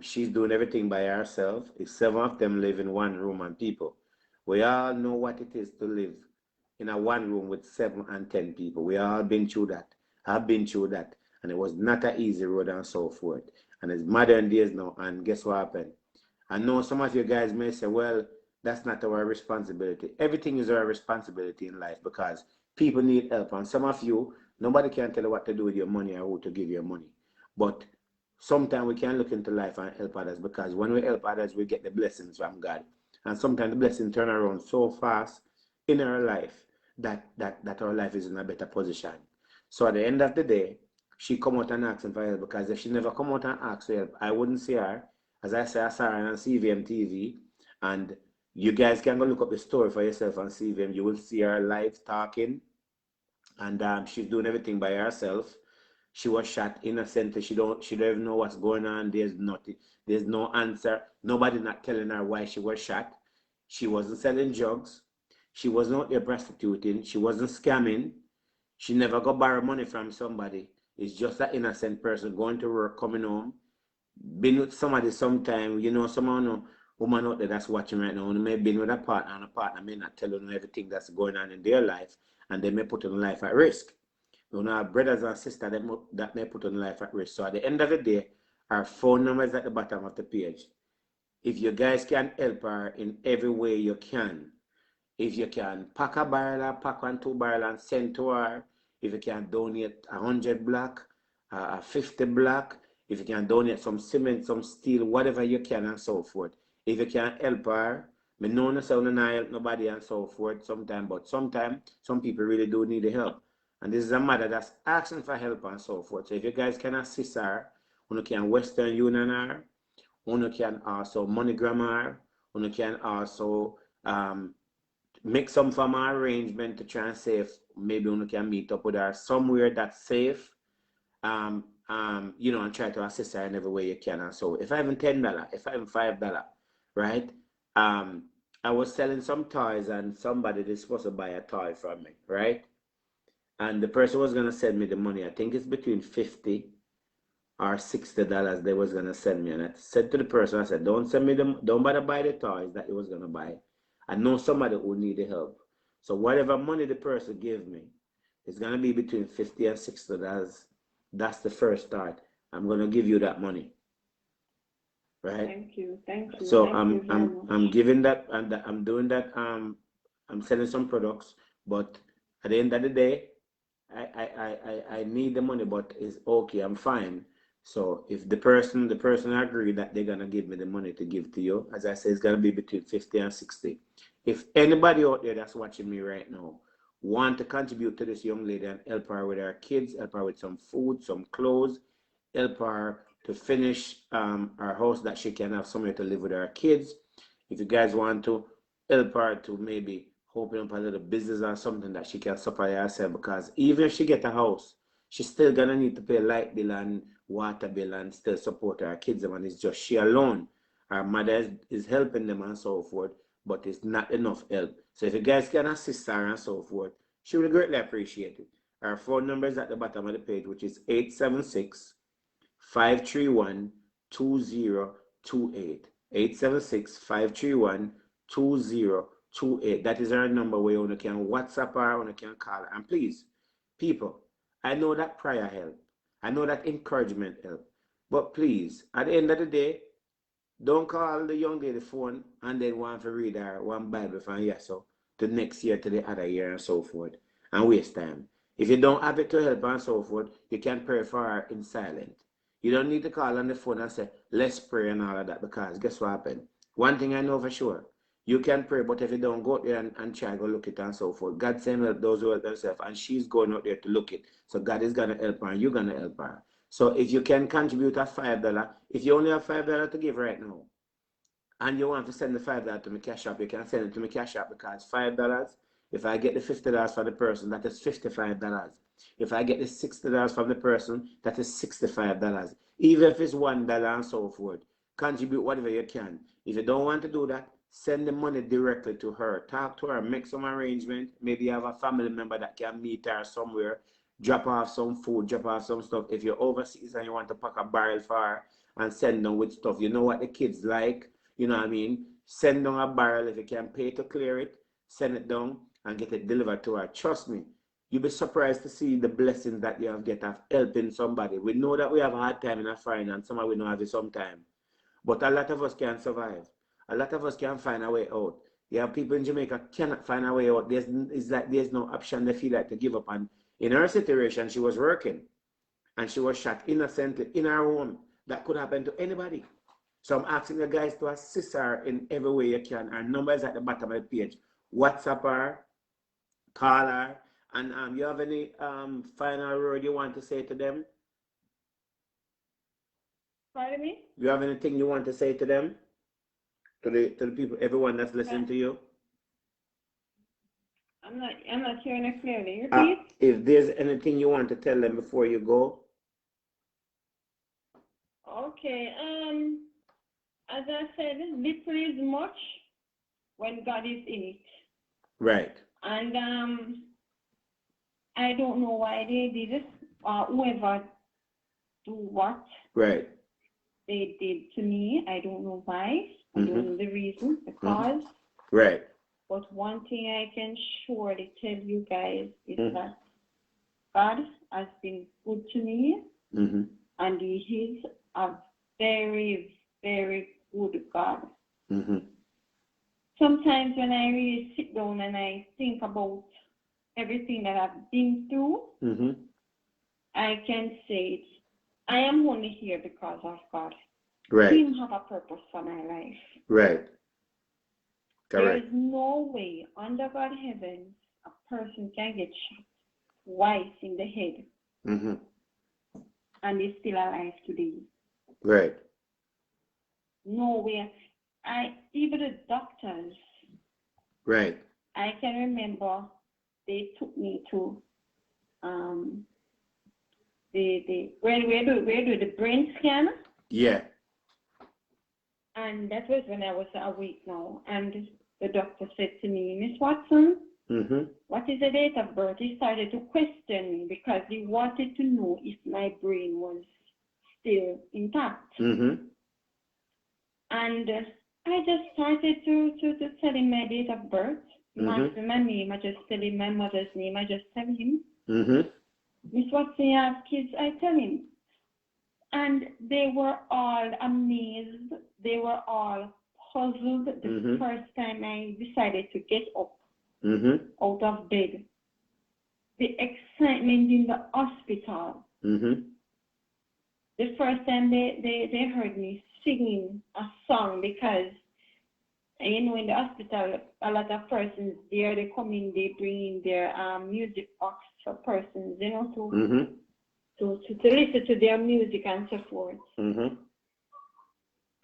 She's doing everything by herself. If 7 of them live in one room, and people, we all know what it is to live in a one room with 7 and 10 people. We all been through that. I've been through that. And it was not an easy road and so forth. And it's modern days now. And guess what happened? I know some of you guys may say, well, that's not our responsibility. Everything is our responsibility in life because people need help. And some of you, nobody can tell you what to do with your money or who to give your money. But sometimes we can look into life and help others because when we help others, we get the blessings from God. And sometimes the blessings turn around so fast in our life that our life is in a better position. So at the end of the day, she come out and ask for help because if she never come out and ask for help, I wouldn't see her. As I say, I saw her on CVM TV, and you guys can go look up the story for yourself on CVM. You will see her live talking, and she's doing everything by herself. She was shot innocently. She don't even know what's going on. There's nothing. There's no answer. Nobody not telling her why she was shot. She wasn't selling drugs. She wasn't out there prostituting. She wasn't scamming. She never got borrow money from somebody. It's just an innocent person going to work, coming home, been with somebody sometime. You know, someone, woman out there that's watching right now, may have been with a partner, and a partner may not tell them everything that's going on in their life, and they may put their life at risk. You know, our brothers and sisters that may put their life at risk. So at the end of the day, our phone number is at the bottom of the page. If you guys can help her in every way you can, if you can pack a barrel or pack 1 2 barrel and send to her, if you can donate 100 block, 50 block, if you can donate some cement, some steel, whatever you can and so forth. If you can help her, me know no say not help nobody and so forth sometimes, but sometimes some people really do need the help. And this is a mother that's asking for help and so forth. So if you guys can assist her, you can Western Union her, you can also MoneyGram her, you can also make some form of arrangement to try and see if maybe we can meet up with her somewhere that's safe. You know, and try to assist her in every way you can. And so if I have $10, if I have $5, right? I was selling some toys and somebody is supposed to buy a toy from me, right? And the person was gonna send me the money. I think it's between $50 or $60 they was gonna send me. And I said to the person, I said, don't send me them, don't bother buy the toys that he was gonna buy. I know somebody who need the help. So whatever money the person gave me, it's gonna be between $50 and $60. That's the first start. I'm gonna give you that money. Right? Thank you. Thank you. So Thank you very much. I'm giving that, and I'm doing that. I'm selling some products, but at the end of the day, I need the money, but it's okay. I'm fine. So if the person agree that they're gonna give me the money to give to you, as I say, it's gonna be between 50 and 60. If anybody out there that's watching me right now want to contribute to this young lady and help her with her kids, help her with some food, some clothes, help her to finish her house that she can have somewhere to live with her kids. If you guys want to help her to maybe open up a little business or something that she can supply herself, because even if she get a house, she's still gonna need to pay light bill and water bill and still support her kids, and it's just she alone. Her mother is helping them and so forth, but it's not enough help. So if you guys can assist her and so forth, she will greatly appreciate it. Her phone number is at the bottom of the page, which is 876-531-2028. 876-531-2028. That is our number where you can WhatsApp her, you can call her. And please, people, I know that prayer help. I know that encouragement help. But please, at the end of the day, don't call the young lady phone and then want to read her one Bible from yes, so the next year to the other year and so forth, and waste time. If you don't have it to help and so forth, you can pray for her in silence. You don't need to call on the phone and say, let's pray and all of that, because guess what happened? One thing I know for sure, you can pray, but if you don't go there and try to go look it and so forth, God send help those who help themselves, and she's going out there to look it. So God is going to help her and you're going to help her. So if you can contribute at $5, if you only have $5 to give right now, and you want to send the $5 to my cash app, you can send it to my cash app, because $5, if I get the $50 from the person, that is $55. If I get the $60 from the person, that is $65. Even if it's $1 and so forth, contribute whatever you can. If you don't want to do that, send the money directly to her. Talk to her, make some arrangement. Maybe you have a family member that can meet her somewhere, drop off some food, drop off some stuff. If you're overseas and you want to pack a barrel for her and send them with stuff, you know what the kids like, you know what I mean? Send down a barrel. If you can pay to clear it, send it down and get it delivered to her. Trust me, you'll be surprised to see the blessings that you have get of helping somebody. We know that we have a hard time in our finance, some of we don't have it sometime. But a lot of us can survive. A lot of us can find a way out. You have people in Jamaica cannot find a way out. It's like there's no option. They feel like to give up. And in her situation, she was working and she was shot innocently in her home. That could happen to anybody. So I'm asking you guys to assist her in every way you can. Her number is at the bottom of the page. WhatsApp her, call her, and you have any final word you want to say to them? Pardon me? You have anything you want to say to them? To the people, everyone that's listening to you? I'm not hearing it clearly. Repeat. If there's anything you want to tell them before you go. Okay. As I said, little is much when God is in it. Right. And I don't know why they did it, or whoever do what Right. they did to me. I don't know why. I don't know the reason, the cause. Right. But one thing I can surely tell you guys is that God has been good to me, and He is a very, very good God. Sometimes when I really sit down and I think about everything that I've been through, I can say I am only here because of God. Right. He have a purpose for my life. Right. Correct. There is no way under God heaven a person can get shot twice in the head and is still alive today. Right. No way. Even the doctors Right. I can remember they took me to where do the brain scan, Yeah. and that was when I was awake now, and the doctor said to me, Miss Watson, what is the date of birth? He started to question me because he wanted to know if my brain was still intact. And I just started to tell him my date of birth. He asked me my name, I just tell him my mother's name, I just tell him. Miss Watson, you have kids? I tell him. And they were all amazed. They were all puzzled the first time I decided to get up out of bed. The excitement in the hospital. The first time they heard me singing a song, because you know, in the hospital, a lot of persons there, they come in, they bring in their music box for persons, you know, to listen to their music and so forth.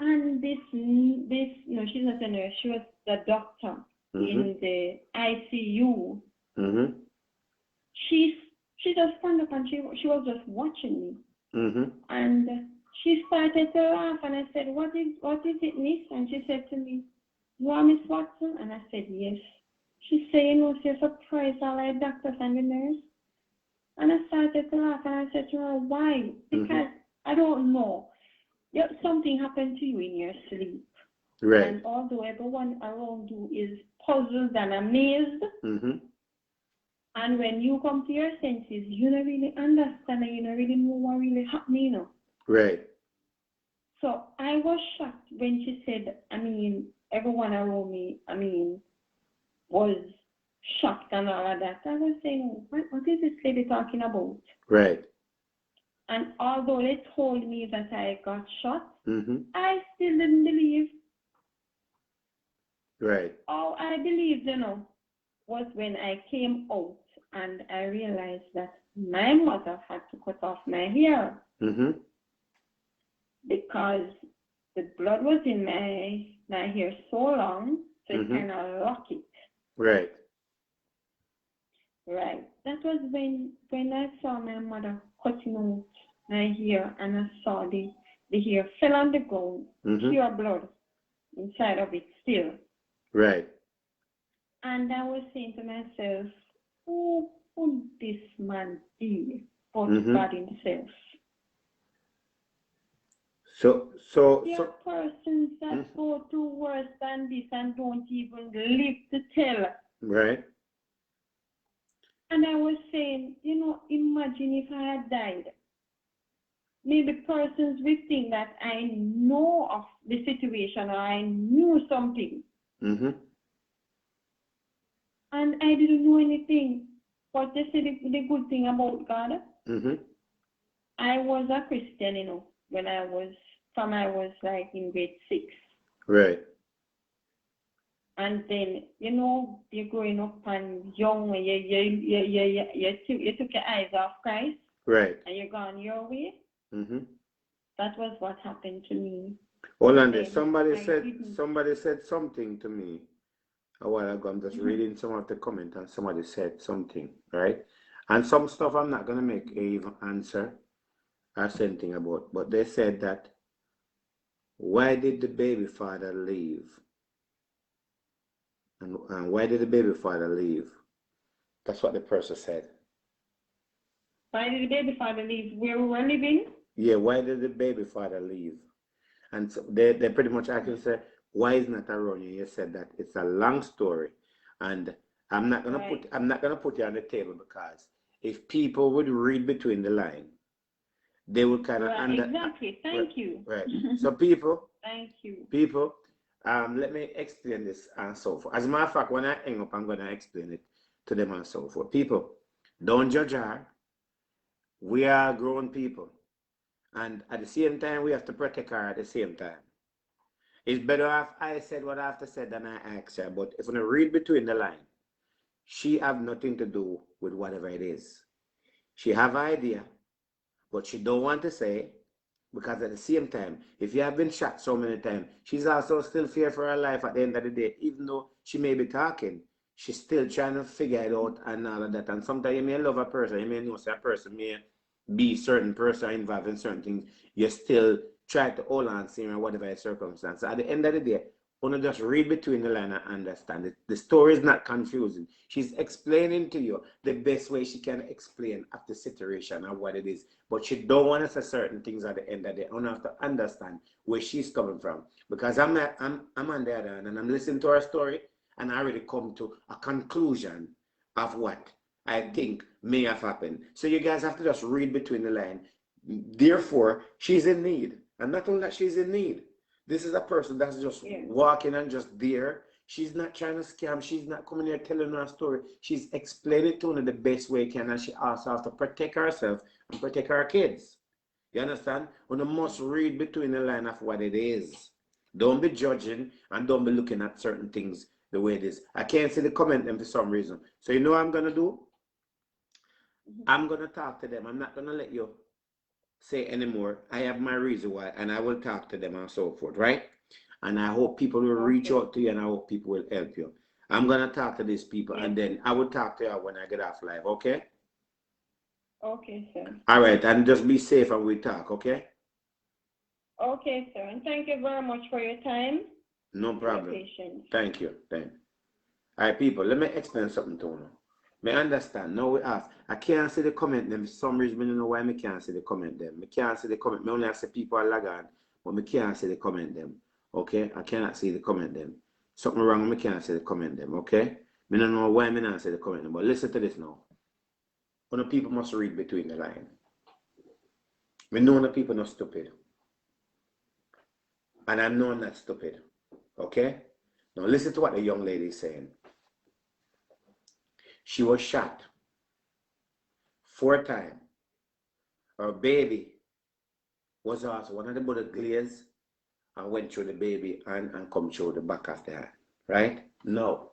And this, no, she's not a nurse, she was the doctor in the ICU. She just stand up and she was just watching me. And she started to laugh, and I said, what is it, Miss? And she said to me, you are Miss Watson? And I said, yes. She said, you know, she's surprised all the doctors and the nurse. And I started to laugh, and I said to her, why? Because I don't know. Something happened to you in your sleep. Right. And although everyone around you is puzzled and amazed, and when you come to your senses, you don't really understand and you don't really know what really happened, you know. Right. So I was shocked when she said, I mean, everyone around me, I mean, was shocked and all of that. I was saying, what is this lady talking about? Right. And although they told me that I got shot, I still didn't believe. Right. All I believed, you know, was when I came out and I realized that my mother had to cut off my hair because the blood was in my hair so long, so it kind of locked it. Right. Right. That was when I saw my mother cutting out my hair, and I saw the hair fell on the ground, pure blood inside of it still. Right. And I was saying to myself, who would this man be but God himself? So There are persons that go through worse than this and don't even live to tell. Right. And I was saying, you know, imagine if I had died. Maybe persons will think that I know of the situation or I knew something. And I didn't know anything. But they say the good thing about God. I was a Christian, you know, when I was like in grade 6. Right. And then, you know, you're growing up and young, you took your eyes off Christ. Right. And you're gone your way. That was what happened to me. Hold on there. Somebody said something to me a while ago. I'm just reading some of the comments, and somebody said something, right? And some stuff I'm not gonna make even answer or say anything about, but they said that, why did the baby father leave? And why did the baby father leave? That's what the person said. Why did the baby father leave where we were living? Yeah, why did the baby father leave? And so they pretty much actually said, why is not around you? You said that it's a long story, and I'm not gonna put you on the table, because if people would read between the line, they would kind of exactly. Thank you. Right. So people. Thank you. People, let me explain this and so forth. As a matter of fact, when I hang up, I'm gonna explain it to them and so forth. People, don't judge her. We are grown people. And at the same time, we have to protect her at the same time. It's better if I said what I have to say than I ask her. But if I read between the line, she have nothing to do with whatever it is. She have an idea, but she don't want to say. Because at the same time, if you have been shot so many times, she's also still fear for her life at the end of the day. Even though she may be talking, she's still trying to figure it out and all of that. And sometimes you may love a person, you may know a person may be certain person involved in certain things. You still try to hold on to him or whatever circumstance. At the end of the day, want to just read between the line and understand it. The story is not confusing. She's explaining to you the best way she can explain of the situation and what it is. But she don't want to say certain things at the end of the day. You have to understand where she's coming from. Because I'm on the other hand and I'm listening to her story and I already come to a conclusion of what I think may have happened. So you guys have to just read between the line. Therefore, she's in need. And not only that she's in need. This is a person that's just walking and just there. She's not trying to scam. She's not coming here telling her story. She's explaining to her the best way can, and she also has to protect herself and protect her kids. You understand? We must read between the line of what it is. Don't be judging and don't be looking at certain things the way it is. I can't see the comment them for some reason. So you know what I'm going to do? I'm going to talk to them. I'm not going to let you say anymore. I have my reason why, and I will talk to them and so forth, right? And I hope people will reach out to you, and I hope people will help you. I'm gonna talk to these people, and then I will talk to you when I get off live, okay? Okay, sir. All right, and just be safe and we talk, okay? Okay, sir. And thank you very much for your time. No problem. Your patience. Thank you. Thank you. All right, people, let me explain something to you. Me understand. Now we ask. I can't see the comment them. For some reason, I don't know why I can't see the comment them. I can't see the comment. I only have to see people are log on, but I can't see the comment them. Okay? I cannot see the comment them. Something wrong, I can't see the comment them. Okay? I don't know why I not see the comment them. But listen to this now. When people must read between the line. I know the people not stupid. And I know I'm not stupid. Okay? Now listen to what the young lady is saying. She was shot 4 times. Her baby was also one of the bullet glaze and went through the baby and come through the back of the hand. Right? No.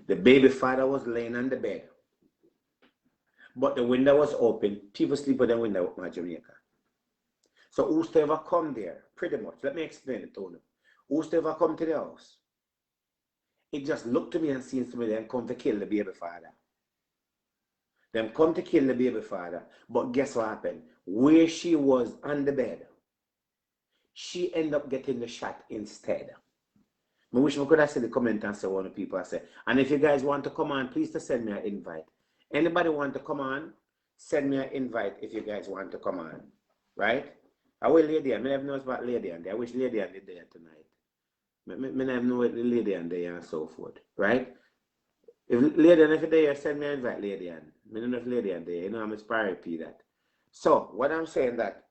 The baby father was laying on the bed. But the window was open. People sleep with the window in Jamaica. So whosoever come there, pretty much, let me explain it to you. Whosoever come to the house, it just looked to me and seems to me them come to kill the baby father. Them come to kill the baby father. But guess what happened? Where she was on the bed, she ended up getting the shot instead. I wish we could have said the comment and say one of the people I said. And if you guys want to come on, please to send me an invite. Anybody want to come on? Send me an invite if you guys want to come on. Right? I will Lady Ann. I never know about Lady Ann there. I wish Lady Ann is there tonight. I never know the Lady Ann there and so forth. Right? If Lady Ann, if you're there, send me an invite, Lady Ann. I don't know if Lady Ann there. You know, I'm inspired to that. So, what I'm saying that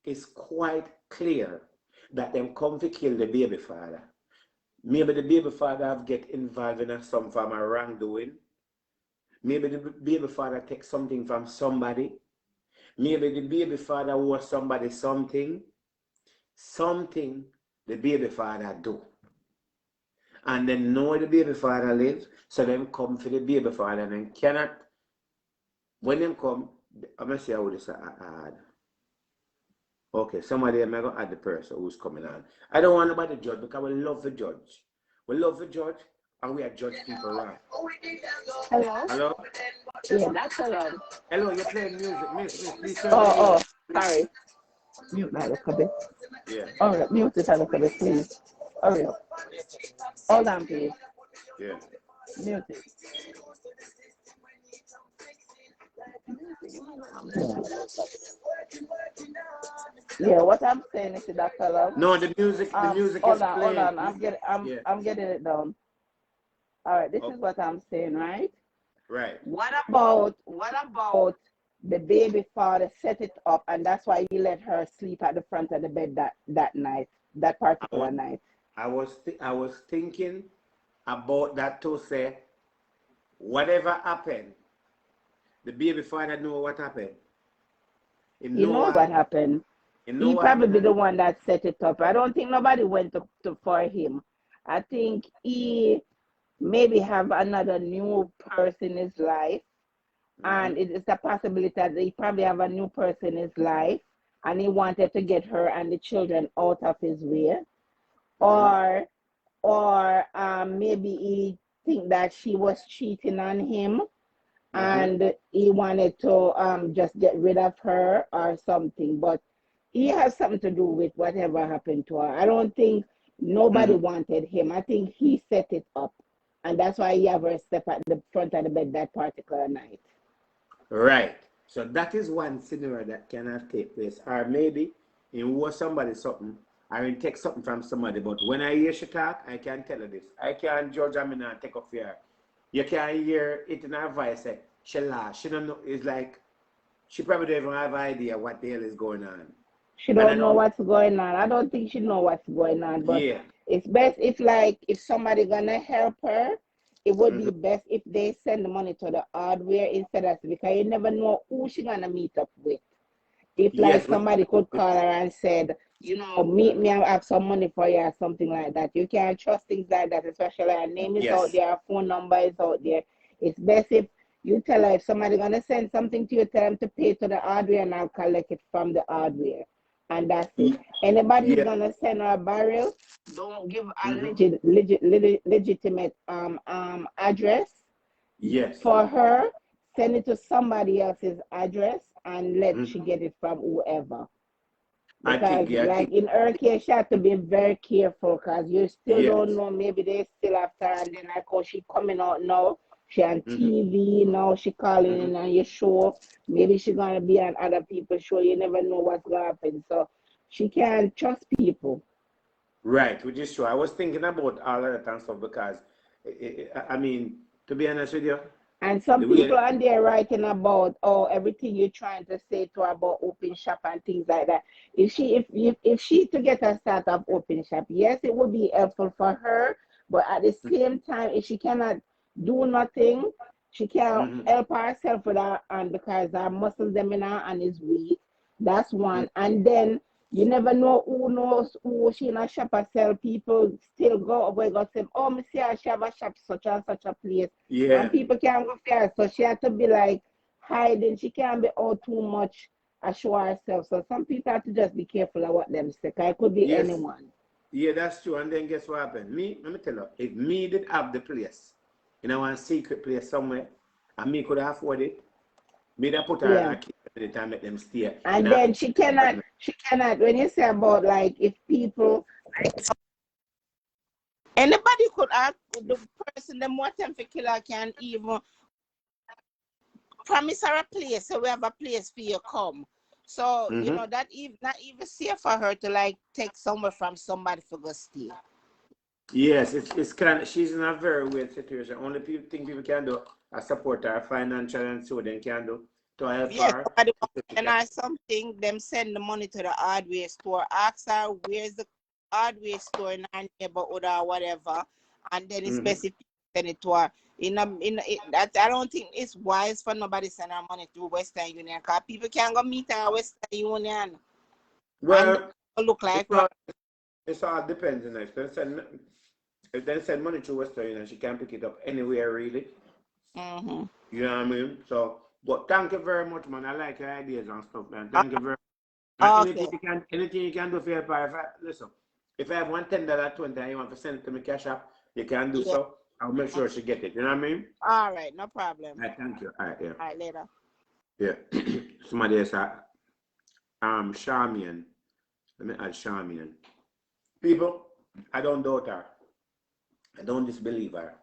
it's quite clear that them come to kill the baby father. Maybe the baby father have get involved in some form of wrongdoing. Maybe the baby father takes something from somebody. Maybe the baby father owes somebody something. Something the baby father do. And then know the baby father lives, so them come for the baby father and then cannot. When them come, I'm going to say how this add. Okay, somebody am going to add the person who's coming on. I don't want nobody to judge because we love the judge. We love the judge and we are judge people right. Hello? Hello? Yeah, that's allowed. Hello, you're playing music. Miss, please turn Oh, the sorry. Mute that a little bit. Yeah. All right, mute it a little bit, please. Hurry up. Hold on, please. Yeah. Mute it. Yeah, what I'm saying is that fellow. No, the music Hold is on, playing. hold on. I'm getting it down. All right, this is what I'm saying, right? Right. What about the baby father set it up and that's why he let her sleep at the front of the bed that night, that particular night? I was thinking about that to say, whatever happened, the baby father know what happened. He knows what happened. He probably be the one that set it up. I don't think nobody went to for him. I think he maybe have another new person in his life. And it's a possibility that he probably have a new person in his life. and he wanted to get her and the children out of his way, or maybe he think that she was cheating on him and he wanted to just get rid of her or something. But he has something to do with whatever happened to her. I don't think nobody wanted him. I think he set it up, and that's why he have her step at the front of the bed that particular night. Right. So that is one scenario that cannot take place. Or maybe he owe somebody something, or he take something from somebody. But when I hear she talk, I can tell her this. I can't judge her and take off her. You can hear it in her voice. Say, she laugh. She don't know. It's like she probably don't even have idea what the hell is going on. She don't know what's going on. I don't think she know what's going on. But it's best if somebody gonna help her, it would be best if they send the money to the hardware instead of, because you never know who she gonna meet up with. If somebody could call her and said, meet me, I have some money for you or something like that. You can't trust things like that, especially her name is out there, her phone number is out there. It's best if you tell her, if somebody gonna send something to you, tell them to pay to the hardware and I'll collect it from the hardware. And that's it. Anybody who's gonna send her a barrel, don't give a legitimate address for her. Send it to somebody else's address and let she get it from whoever. Because in her case, she had to be very careful because you still don't know, maybe they still after her, and then like how she coming out now, she on TV now, she calling in on your show, maybe she gonna be on other people's show, you never know what's gonna happen, so she can't trust people. Right, which is true. I was thinking about all of that and stuff because, I mean, to be honest with you. And some people on there writing about everything you're trying to say to her about open shop and things like that. If she to get a start of open shop, yes, it would be helpful for her. But at the same time, if she cannot do nothing, she can't help herself with her hand because her muscles them in her hand is weak. That's one. And then you never know who knows who she in a shop or sell. People still go away, go say, oh, me see her, she have a shop such and such a place. Yeah. And people can't go for her. So she had to be like hiding. She can't be out too much and show herself. So some people have to just be careful of what them say. It could be anyone. Yeah, that's true. And then guess what happened? Let me tell you, if me did have the place, in one secret place somewhere, and me could afford it, me that put her in a keep at the time, let them stay. And then she cannot, when you say about like if people, anybody could ask the person them want them for killer can even promise her a place, so we have a place for you come. So that not even safe for her to like take somewhere from somebody for go stay. Yes, it's kind of, she's in a very weird situation. Only thing people can do is support her financially, and so they can do to help her. And or something, them send the money to the hardware store, ask her where's the hardware store in her neighborhood or whatever, and then it's specific send it to her. I don't think it's wise for nobody send her money to Western Union because people can't go meet her at Western Union. Well, look like it all depends, if they send money to Western Union, she can pick it up anywhere really. You know what I mean? So, but thank you very much, man. I like your ideas and stuff, man. Thank you very much. Anything you can do for your listen, if I have $110 20 and you want to send it to me cash app, you can do so. I'll make sure she get it. You know what I mean? All right, no problem. All right, thank you. All right, yeah. All right, later. Yeah. Somebody else, Charmian. Let me add Charmian. People, I don't doubt her. I don't disbelieve her.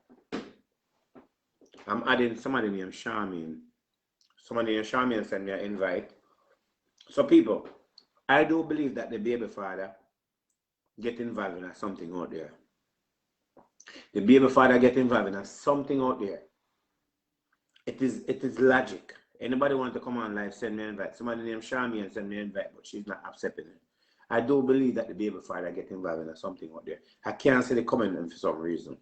I'm adding somebody named Charmian. Somebody named Charmian sent me an invite. So people, I do believe that the baby father get involved in something out there. The baby father get involved in something out there. It is logic. Anybody want to come on live, send me an invite. Somebody named Charmian send me an invite, but she's not accepting it. I do believe that the baby father get involved in something out there. I can't see the comment for some reason,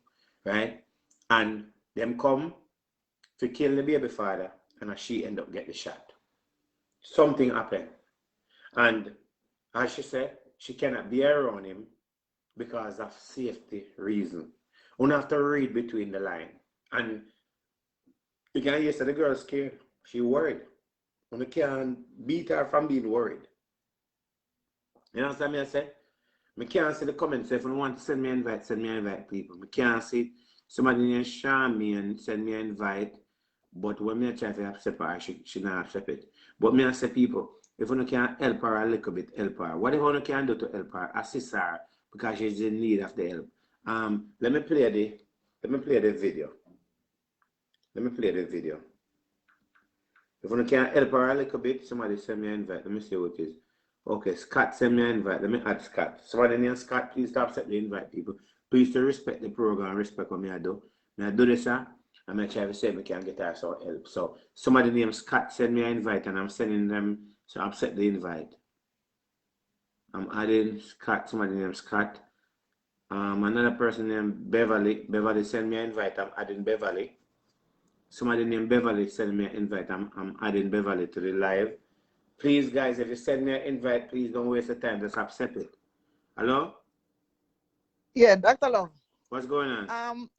right? And them come to kill the baby father, and she end up get the shot. Something happened, and as she said, she cannot be around him because of safety reason. You have to read between the line, and you can hear the girl scared. She worried. You can't beat her from being worried. You understand me? I say, I can't see the comments. So if you want to send me an invite, people. I can't see somebody named Shami and send me an invite. But when me try to accept her, she not accept it. But me I say people, if you can help her a little bit, help her. Whatever you can do to help her, assist her because she's in need of the help. Let me play the video. Let me play the video. If you can help her a little bit, somebody send me an invite. Let me see what it is. Okay, Scott send me an invite. Let me add Scott. Somebody named Scott, please stop setting the invite people. Please to respect the program, respect what I do. I do this, sir. I'm going to try to say we can get her some help. So somebody named Scott send me an invite and I'm sending them, so I've set the invite. I'm adding Scott, somebody named Scott. Another person named Beverly. Beverly send me an invite, I'm adding Beverly. Somebody named Beverly send me an invite, I'm adding Beverly to the live. Please guys, if you send me an invite, please don't waste the time, just accept it. Hello? Yeah, Dr. Love. What's going on?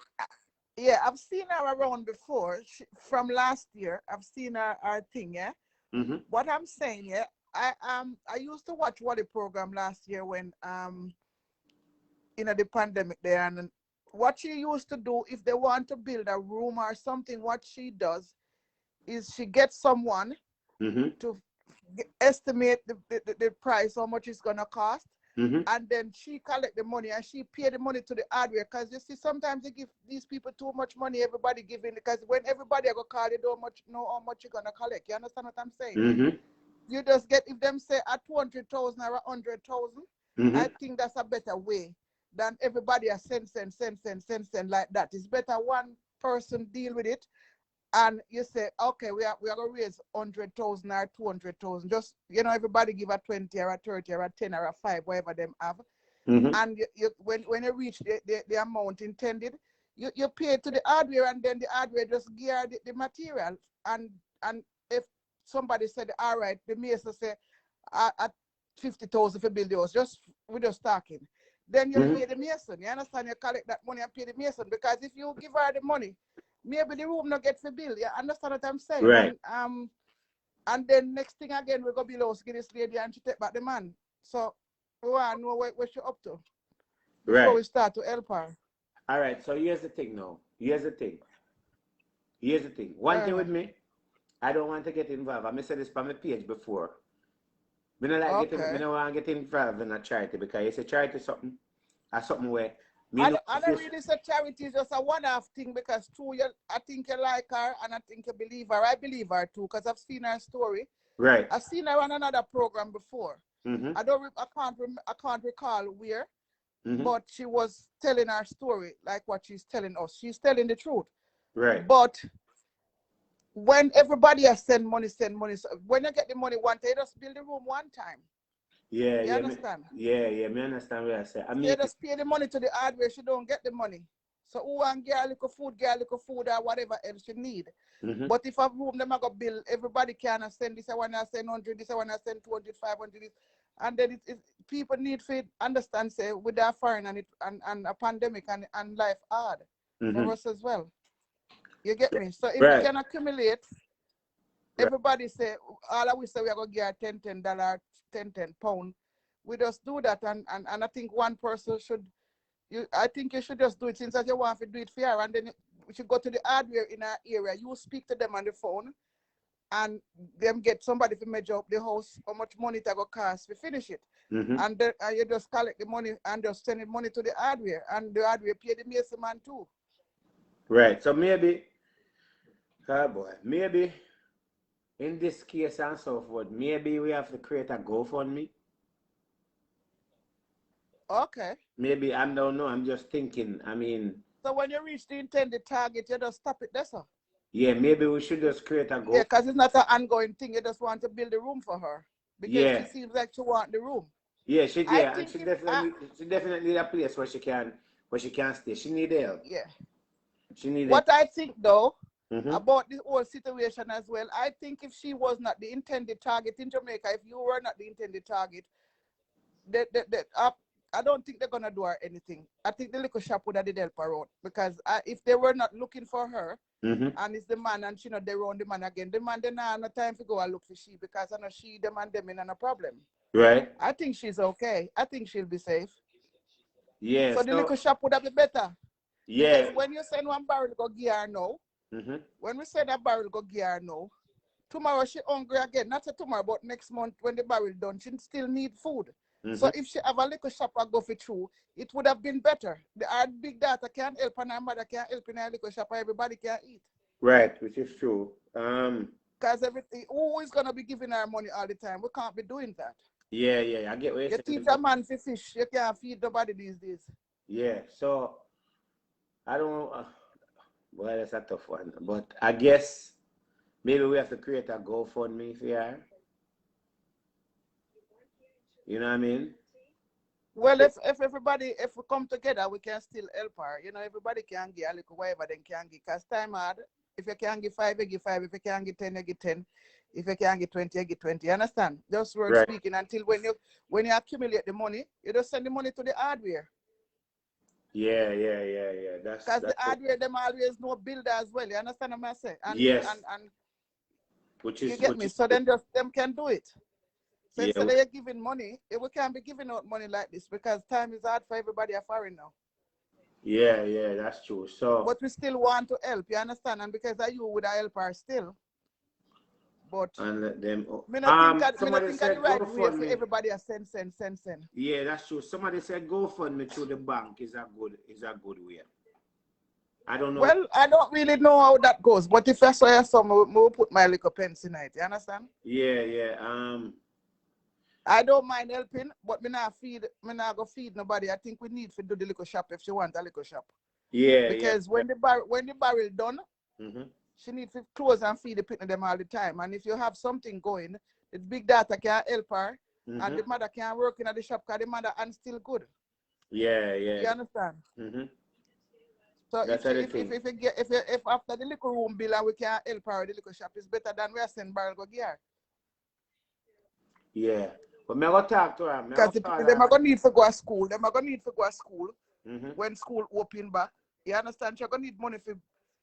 Yeah, I've seen her around before. From last year, I've seen her thing, yeah? Mm-hmm. What I'm saying, yeah, I used to watch Wally program last year when the pandemic there, and what she used to do if they want to build a room or something, what she does is she gets someone to estimate the price, how much it's gonna cost. And then she collect the money and she pay the money to the hardware, because you see sometimes they give these people too much money, everybody giving, because when everybody go call, they don't know how much you're gonna collect. You understand what I'm saying? You just get, if them say at 200,000 or 100,000, I think that's a better way than everybody a send like that. It's better one person deal with it and you say, okay, we are gonna raise 100,000 or 200,000. Just everybody give a 20 or a 30 or a 10 or a 5, whatever them have. And when you reach the amount intended, you pay to the hardware, and then the hardware just gear the material. And if somebody said, all right, the mason say at 50,000 for build the house, we're just talking. Then you pay the mason. You understand? You collect that money and pay the mason, because if you give her the money, maybe the room not get for bill. You understand what I'm saying? Right. And then next thing again, we go below, get this lady and she take back the man. So we want to know what she up to before we start to help her. All right, so here's the thing now. Here's the thing. One thing with me, I don't want to get involved. I said this on my page before. I don't want to get involved in a charity, because it's a charity something where I don't really say charity is just a one-off thing, because I think you like her and I think you believe her. I believe her too, because I've seen her story. Right. I've seen her on another program before. I can't recall where, but she was telling her story like what she's telling us. She's telling the truth. Right. But when everybody has send money, so when you get the money one time, you just build the room one time. Yeah, you understand? Me understand what I say. You just pay the money to the hardware, she don't get the money. So who want get a little food or whatever else you need. But if a room them go bill, everybody can send this, I want to send 100, this I want to send 200, 500, this. And then people need to understand, say, with that foreign and a pandemic and life hard for us as well. You get me? So if we can accumulate, everybody say, all I will say we are going to get $10, £10. We just do that, and I think one person I think you should just do it, since you want to do it fair, and then we should go to the hardware in our area. You speak to them on the phone, and them get somebody to measure up the house, how much money it will cost to finish it. And you just collect the money and just send the money to the hardware, and the hardware pay the mason man too. Right. So maybe in this case and so forth, maybe we have to create a GoFundMe. Okay. Maybe, I don't know, I'm just thinking, so when you reach the intended target, you just stop it there, sir. Yeah, maybe we should just create a GoFundMe. Yeah, because it's not an ongoing thing. You just want to build a room for her, because she seems like she want the room. Yeah, she definitely need a place where she can stay. She need help. Yeah. She need what I think though about this whole situation as well, I think if she was not the intended target in Jamaica, if you were not the intended target, I don't think they're gonna do her anything. I think the little shop would have did help her out, because if they were not looking for her, and it's the man, and she not they run the man again, the man then have no time to go and look for she, because I know she, the man, them in a problem. Right. I think she's okay. I think she'll be safe. Yeah. So the liquor shop would have been better. Yeah. Because when you send one barrel go give her now, when we send a barrel go give her now, tomorrow she hungry again. Not tomorrow, but next month when the barrel done, she still need food. So if she have a liquor shop and go for through, it would have been better. Our big data can't help and our mother can't help in a liquor shop and everybody can eat. Right, which is true. Because everything, who is gonna be giving her money all the time? We can't be doing that. Yeah, I get what you're saying. You teach a man to fish, you can't feed nobody these days. Yeah, so I don't. Well, that's a tough one, but I guess maybe we have to create a GoFundMe for her. You know what I mean? Well, if everybody, if we come together, we can still help her. You know, everybody can give a little whatever they can give. Because time hard. If you can give 5, you give 5. If you can give 10, you give 10. If you can give 20, you give 20. You understand? Just word speaking until when you accumulate the money, you just send the money to the hardware. Yeah. That's because the hardware them always know builder as well. You understand what I'm saying? And, yes. And which is you get me. So then just them can do it. So yeah. instead of you giving money, we can't be giving out money like this because time is hard for everybody at foreign now. Yeah, that's true. So but we still want to help, you understand? And because of you would help her still. But and let them I think the right way for me. everybody to send. Yeah, that's true. Somebody said GoFundMe through the bank is a good way. I don't know. Well, I don't really know how that goes, but if I saw some, we'll put my little pence in it. You understand? Yeah. I don't mind helping, but me not go feed nobody. I think we need to do the liquor shop if she want a liquor shop. Yeah. Because when the barrel done, she needs to close and feed the people them all the time. And if you have something going, the big data can help her, and the mother can work in the shop because the mother and still good. Yeah. You understand? So if after the liquor room bill and we can help her with the liquor shop, it's better than we are sending barrel go gear. Yeah. But me go talk to her. Because the people them are gonna need to go to school. Them are gonna need to go to school when school open back. You understand? You're gonna need money for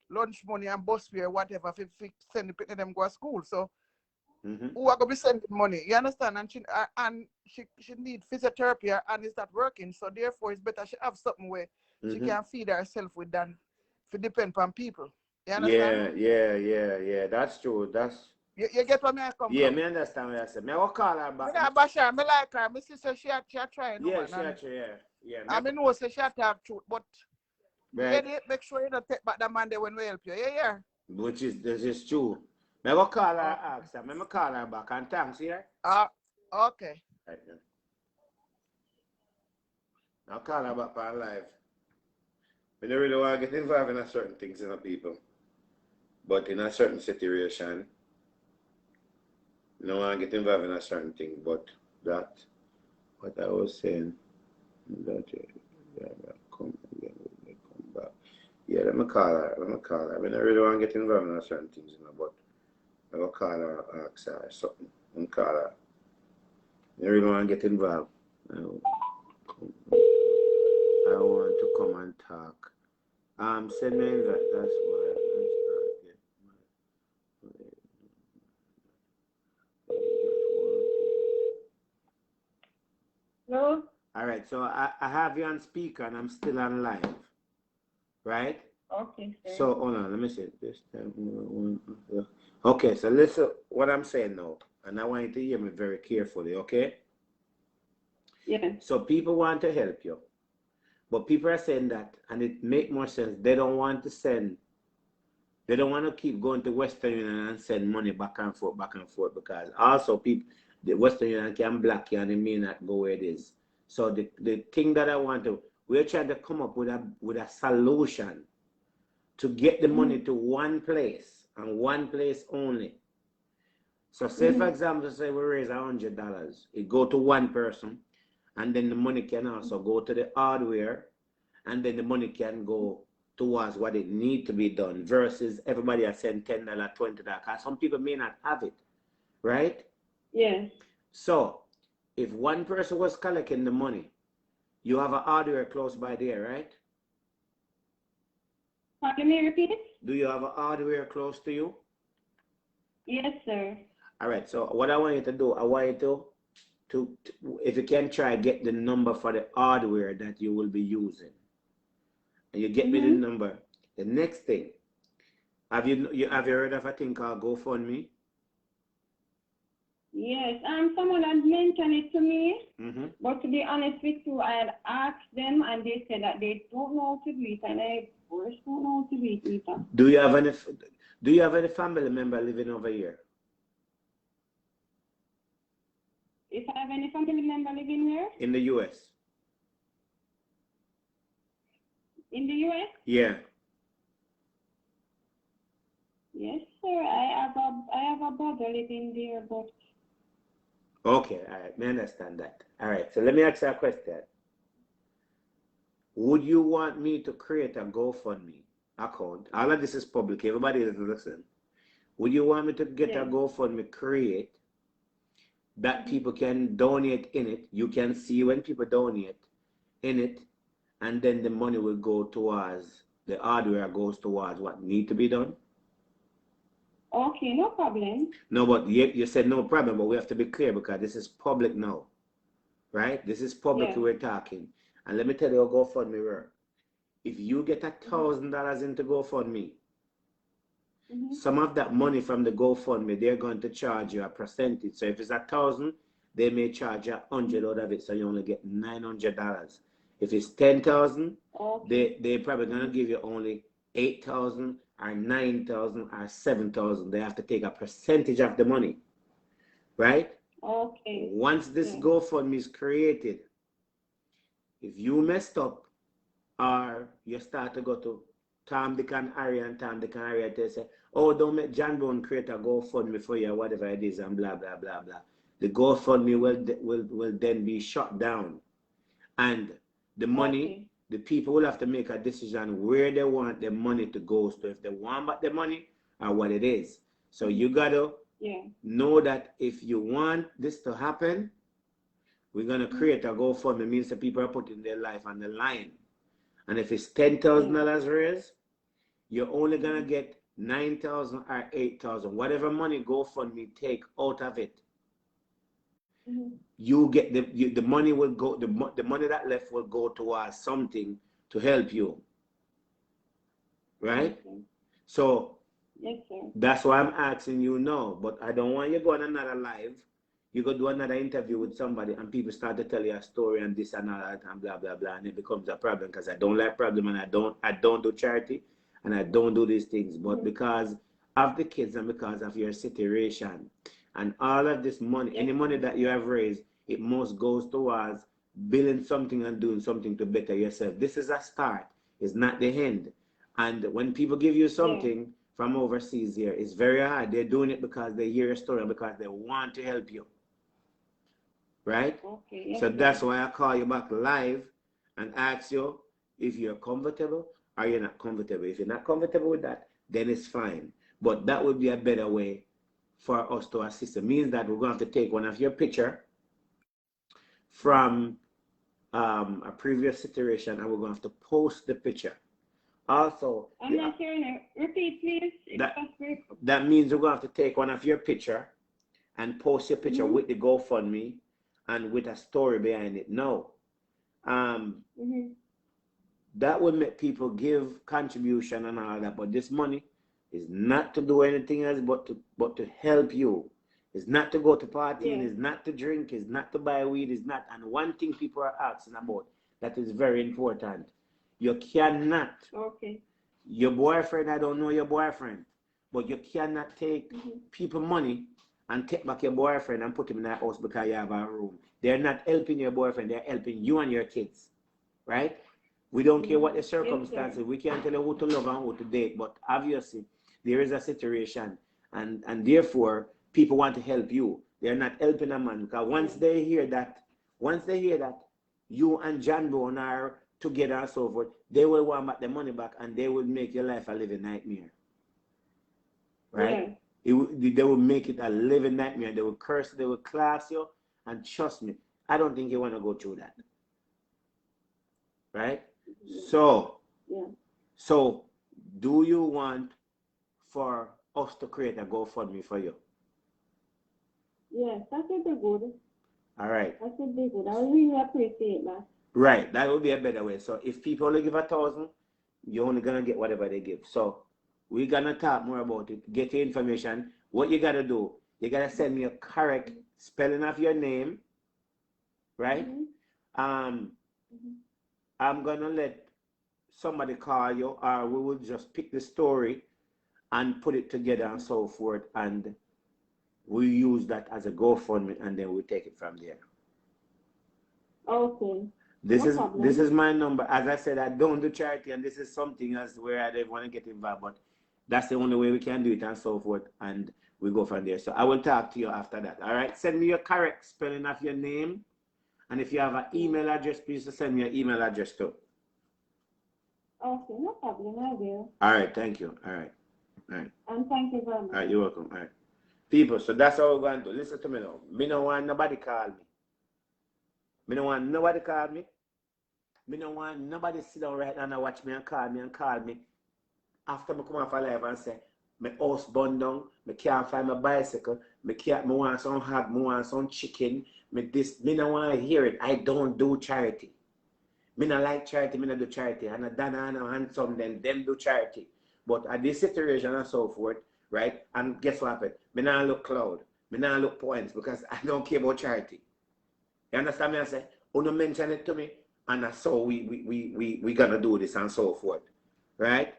lunch money and bus fare, whatever, for send the people them go to school. So who are gonna be sending money? You understand? And she need physiotherapy and it's not working. So therefore it's better she have something where she can feed herself with than to depend on people. You understand? Yeah. That's true. That's you get what me I come yeah, from? me understand what I said. Me will call her back. Me not bash her. Me like her. Me sister she trying. Yeah, yeah. I mean, no, say she talk truth, but right. make sure you don't take back that man there when we help you. Yeah. This is true. Me will call her, ask her. Me call her back and thanks, yeah? Okay. Right then. I'll call her back for live. I don't really want to get involved in certain things, people. But in a certain situation, I don't want to get involved in a certain thing. But that, what I was saying, that come back. Yeah, let me call her. I don't really want to get involved in a certain things, but I will call her, ask her something. And call her. I really want to get involved. I want to come and talk. Send me that. That's why. No. All right. So I have you on speaker and I'm still on live, right? Okay. Sir. So hold on. Let me see this time. Okay. So listen what I'm saying now, and I want you to hear me very carefully. Okay. Yeah. So people want to help you. But people are saying that, and it makes more sense. They don't want to send, they don't want to keep going to Western Union and send money back and forth, because also people, the Western Union can block you and it may not go where it is. So the thing that I want to, we're trying to come up with a solution to get the money to one place and one place only. So say for example, say we raise $100, it go to one person. And then the money can also go to the hardware, and then the money can go towards what it needs to be done versus everybody has sent $10, $20. Because some people may not have it, right? Yeah. So if one person was collecting the money, you have a hardware close by there, right? Can you repeat it? Do you have a hardware close to you? Yes, sir. All right. So what I want you to do, I want you if you can try get the number for the hardware that you will be using, and you get me the number. The next thing, have you heard of a thing called GoFundMe? Yes, someone had mentioned it to me, but to be honest with you, I had asked them and they said that they don't know how to do it, and I first don't know how to do it either. Do you have any family member living over here? If I have any family member living here? In the US? In the US? Yeah. Yes, sir. I have a brother living there, but. Okay, all right, I understand that. All right, so let me ask you a question. Would you want me to create a GoFundMe account? All of this is public, everybody is listening. Would you want me to get a GoFundMe create that people can donate in it? You can see when people donate in it, and then the money will go towards, the hardware goes towards what need to be done? Okay, no problem. No, but you said no problem, but we have to be clear because this is public now, right? This is public we're talking. And let me tell you how GoFundMe work. If you get $1,000 into GoFundMe, some of that money from the GoFundMe, they're going to charge you a percentage. So if it's 1,000, they may charge you 100 out of it, so you only get $900. If it's 10,000, they're probably gonna give you only 8,000 or 9,000 or 7,000. They have to take a percentage of the money, right? Okay. Once this GoFundMe is created, if you messed up or you start to go to Tom, Dick, and Harry, and Tom, Dick, and Harry, they say, oh, don't make John Brown create a GoFundMe for you, whatever it is, and blah, blah, blah, blah. The GoFundMe will then be shut down. And the money, the people will have to make a decision where they want their money to go. So if they want back the money or what it is. So you got to know that if you want this to happen, we're going to create a GoFundMe. It means that people are putting their life on the line. And if it's $10,000 raised, you're only going to get 9,000 or 8,000. Whatever money GoFundMe take out of it, you get the money will go, the money that left will go towards something to help you, right? So that's why I'm asking you now, but I don't want you to go on another live. You go do another interview with somebody and people start to tell you a story and this and that and blah blah blah, and it becomes a problem because I don't like problem, and I don't do charity and I don't do these things. But because of the kids and because of your situation and all of this money, any money that you have raised, it most goes towards building something and doing something to better yourself. This is a start, it's not the end. And when people give you something from overseas here, it's very hard. They're doing it because they hear your story, because they want to help you, right? So that's why I call you back live and ask you if you're comfortable or you're not comfortable. If you're not comfortable with that, then it's fine. But that would be a better way for us to assist. It means that we're going to have to take one of your picture from a previous situation, and we're going to have to post the picture. Also, I'm not hearing it. Repeat, please. That means we're going to have to take one of your picture and post your picture with the GoFundMe and with a story behind it. No. That will make people give contribution and all that, but this money is not to do anything else but to help you. It's not to go to partying, it's not to drink, it's not to buy weed, it's not. And one thing people are asking about that is very important. You cannot, your boyfriend, I don't know your boyfriend, but you cannot take people money and take back your boyfriend and put him in that house because you have a room. They're not helping your boyfriend, they're helping you and your kids, right? We don't care what the circumstances, we can't tell you who to love and who to date, but obviously there is a situation, and therefore people want to help you. They're not helping a man, because once they hear that you and John Brown are together and so forth, they will want back the money back and they will make your life a living nightmare, right? They will make it a living nightmare. They will curse, they will class you, and trust me, I don't think you want to go through that, right? So do you want for us to create a GoFundMe for you? Yes, that would be good. All right. That should be good. I would really appreciate that. Right. That would be a better way. So if people only give 1,000, you're only gonna get whatever they give. So we're gonna talk more about it. Get your information. What you gotta do, you gotta send me a correct spelling of your name, right? I'm gonna let somebody call you, or we will just pick the story and put it together and so forth, and we use that as a GoFundMe, and then we take it from there. Okay. This is my number. As I said, I don't do charity, and this is something else where I don't want to get involved, but that's the only way we can do it and so forth, and we go from there. So I will talk to you after that. All right. Send me your correct spelling of your name, and if you have an email address, please send me your email address too. Okay, no problem. I will. All right. Thank you. All right. All right. And thank you very much. All right. You're welcome. All right. People, so that's how we're going to do. Listen to me now. Me don't want nobody call me. Me don't want nobody call me. Me don't want nobody sit down right now and watch me and call me. After me come off a live and say, my house burned down, me can't find my bicycle, me want some hot, me want some chicken, me don't want to hear it. I don't do charity. Me not like charity, me not do charity. And Dana and Handsome, them do charity. But at this situation and so forth, right? And guess what happened? Me not look cloud. Me not look points because I don't care about charity. You understand me? I say, you mention it to me, and that's how we gonna do this and so forth. Right?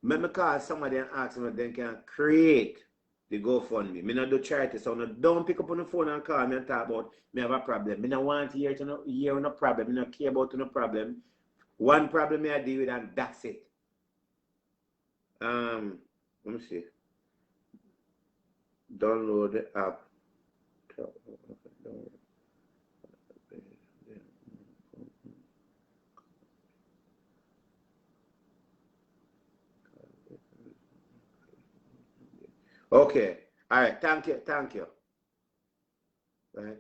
Let me call somebody and ask them if they can create the GoFundMe. Me not do charity, so don't pick up on the phone and call me and talk about me have a problem. Me not want to hear no problem. Me not care about no problem. One problem I deal with and that's it. Let me see. Download the app. Okay. All right. Thank you. Right.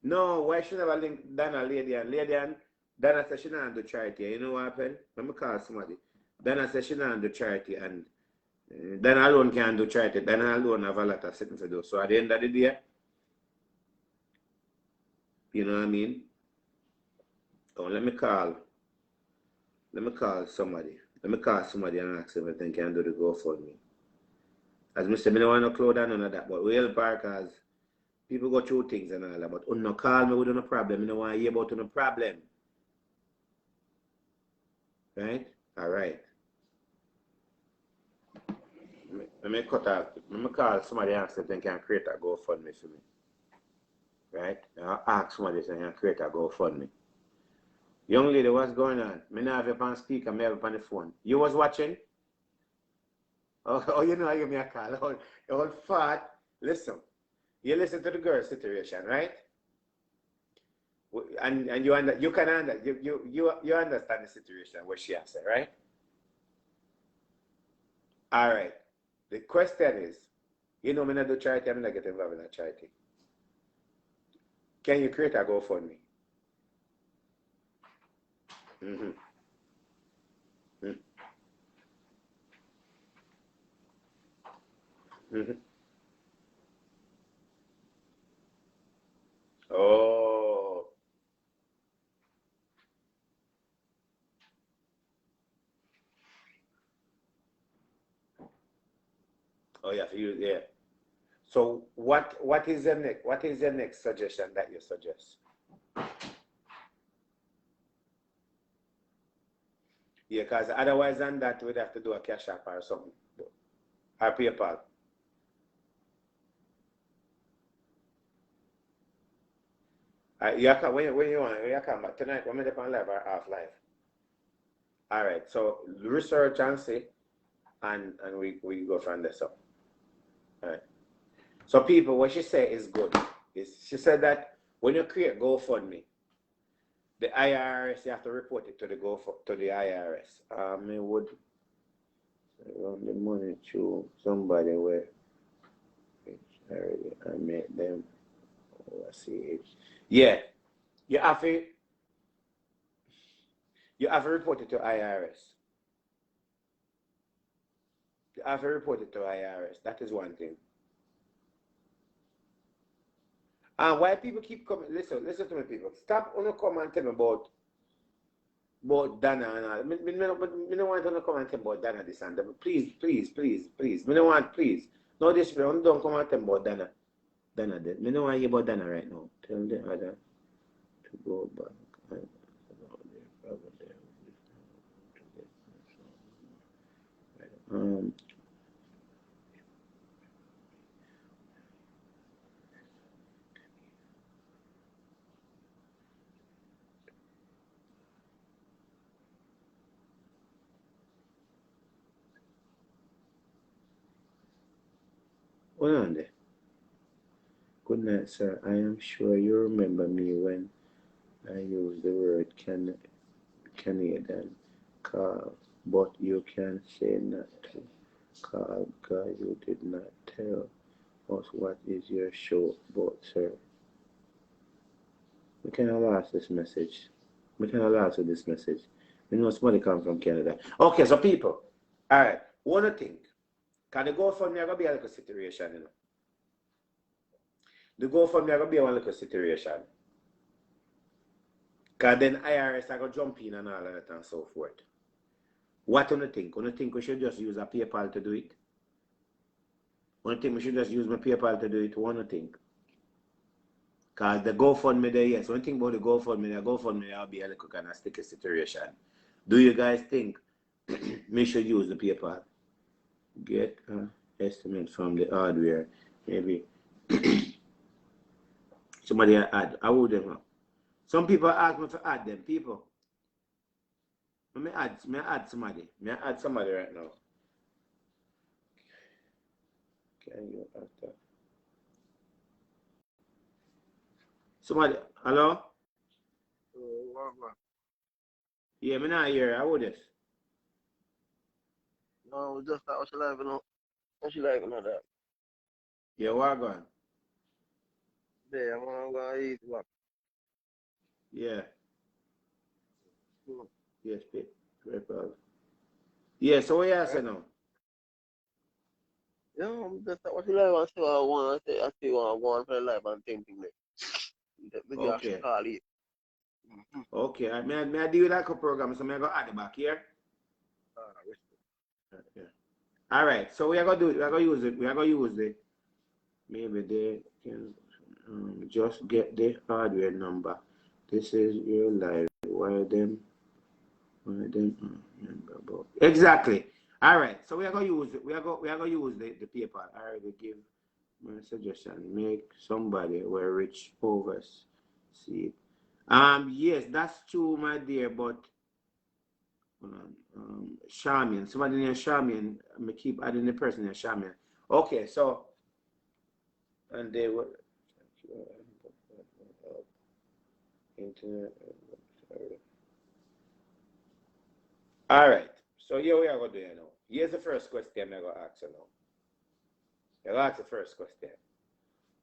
No, why should I have a link Dana Lady and Dana said she not do charity. You know what happened? Let me call somebody. Dana said she not do charity, and Dana alone can't do charity. Dana alone have a lot of things to do. So at the end of the day, you know what I mean? Oh, let me call somebody. Let me call somebody and ask them if they can do the GoFundMe. As Mr. I don't want no cloud and none of that, but we help her because people go through things and all that. But you no call me with no problem. I don't want to hear about no problem. Right? All right. Let me cut out. Let me call somebody and ask if they can create a GoFundMe for me. Right? I'll ask somebody if they can create a GoFundMe. Young lady, what's going on? Me not have you on speaker, me have you on the phone. You was watching? Oh, you know I give me a call. Old fat. Listen. You listen to the girl situation, right? And you understand the situation what she has said, right? All right. The question is, you know me not do charity, I'm not get involved in a charity. Can you create a GoFundMe? Mm-hmm. Mm-hmm. Oh. Oh yeah, yeah. So what is the next suggestion that you suggest? Yeah, because otherwise than that we'd have to do a cash app or something. Or PayPal. You can, when you want, you come back tonight, when we're on live or off live. All right, so research and see, and we go from there. So, all right. So people, what she said is good. She said that when you create GoFundMe, the IRS, you have to report it to the IRS. I would run the money to somebody where I made them oversee. Yeah, you have to report it to IRS. You have to report it to IRS. That is one thing. And why people keep coming, listen to me, people. Stop on come and tell me about Dana and all. I don't want to come and tell me about Dana this and that. Please. I don't want, please. No, this don't come and tell me about Dana. Dana did. I don't want to hear about Dana right now. Tell the other to go back. Hold on there. Good night, sir. I am sure you remember me when I used the word Canadian call, but you can say not to call because you did not tell us what is your show about, sir. We cannot last this message. We cannot last with this message. We know somebody come from Canada. Okay, so people, all right, one thing. Can the GoFundMe going to be a little situation, you know? The GoFundMe going to be a little situation. Because then IRS are going to jump in and all of that and so forth. What do you think? Do you think we should just use a PayPal to do it? Do you think we should just use my PayPal to do it? What do you think? Because the GoFundMe there, yes. One thing about the GoFundMe will be a little kind of sticky situation. Do you guys think we should use the PayPal? Get an estimate from the hardware. Maybe somebody add. I would them. Some people ask me to add them. People. May I add somebody. May I add somebody right now? Can you add that? Somebody. Hello? Yeah, me not here. How would this? No, just that. What she like, you know? What she like, you know that? Yeah, what going? Yeah, I'm gonna eat what? Yeah. Yes, PayPal. Yeah, so what you say now? Yeah, I'm just that. What she like, I see what I want. I see what I want for the life and thinking that. Maybe I should call it. Okay, may I deal with that program, so I go add it back here. Yeah. All right, so we are gonna do it. We are gonna use it. We are gonna use it. Maybe they can just get the hardware number. This is your live. Why them? Exactly. All right. So we are gonna use it. We are gonna use the PayPal. I already give my suggestion. Make somebody where rich overseas. Yes, that's true, my dear. But Charmian, somebody named Charmian. I keep adding the person named Charmian. Okay, so and they were internet. All right. So here we are going to do now. Here's the first question I'm going to ask you now. I'll ask the first question.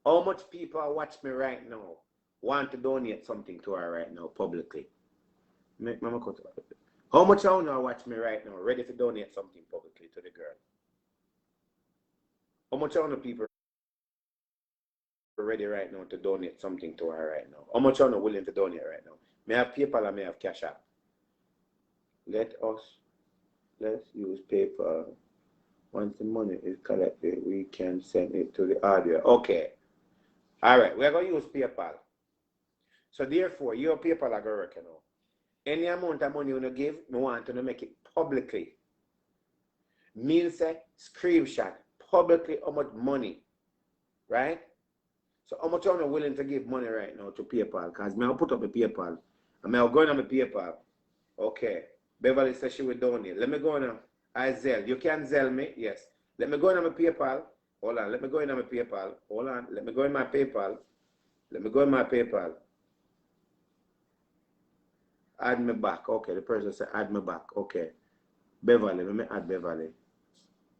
How much people watch me right now want to donate something to her right now publicly? How much of you watch me right now ready to donate something publicly to the girl? How much of you people are ready right now to donate something to her right now? How much of you are willing to donate right now? May I have PayPal or may I have Cash App? Let's use PayPal. Once the money is collected, we can send it to the hardware. Okay. All right. We're going to use PayPal. So therefore, your PayPal are going to work now. Any amount of money you give, we want to make it publicly. Means say, screenshot publicly how much money. Right? So how much are you willing to give money right now to PayPal? Because I'll put up a PayPal. I'll go on my PayPal. Okay. Beverly says she will donate. Let me go now. I zell. You can zell me? Yes. Let me go in my PayPal. Hold on. Let me go in my PayPal. Hold on. Let me go in my PayPal. Let me go in my PayPal. Add me back. Okay. The person said add me back. Okay. Beverly. Let me add Beverly.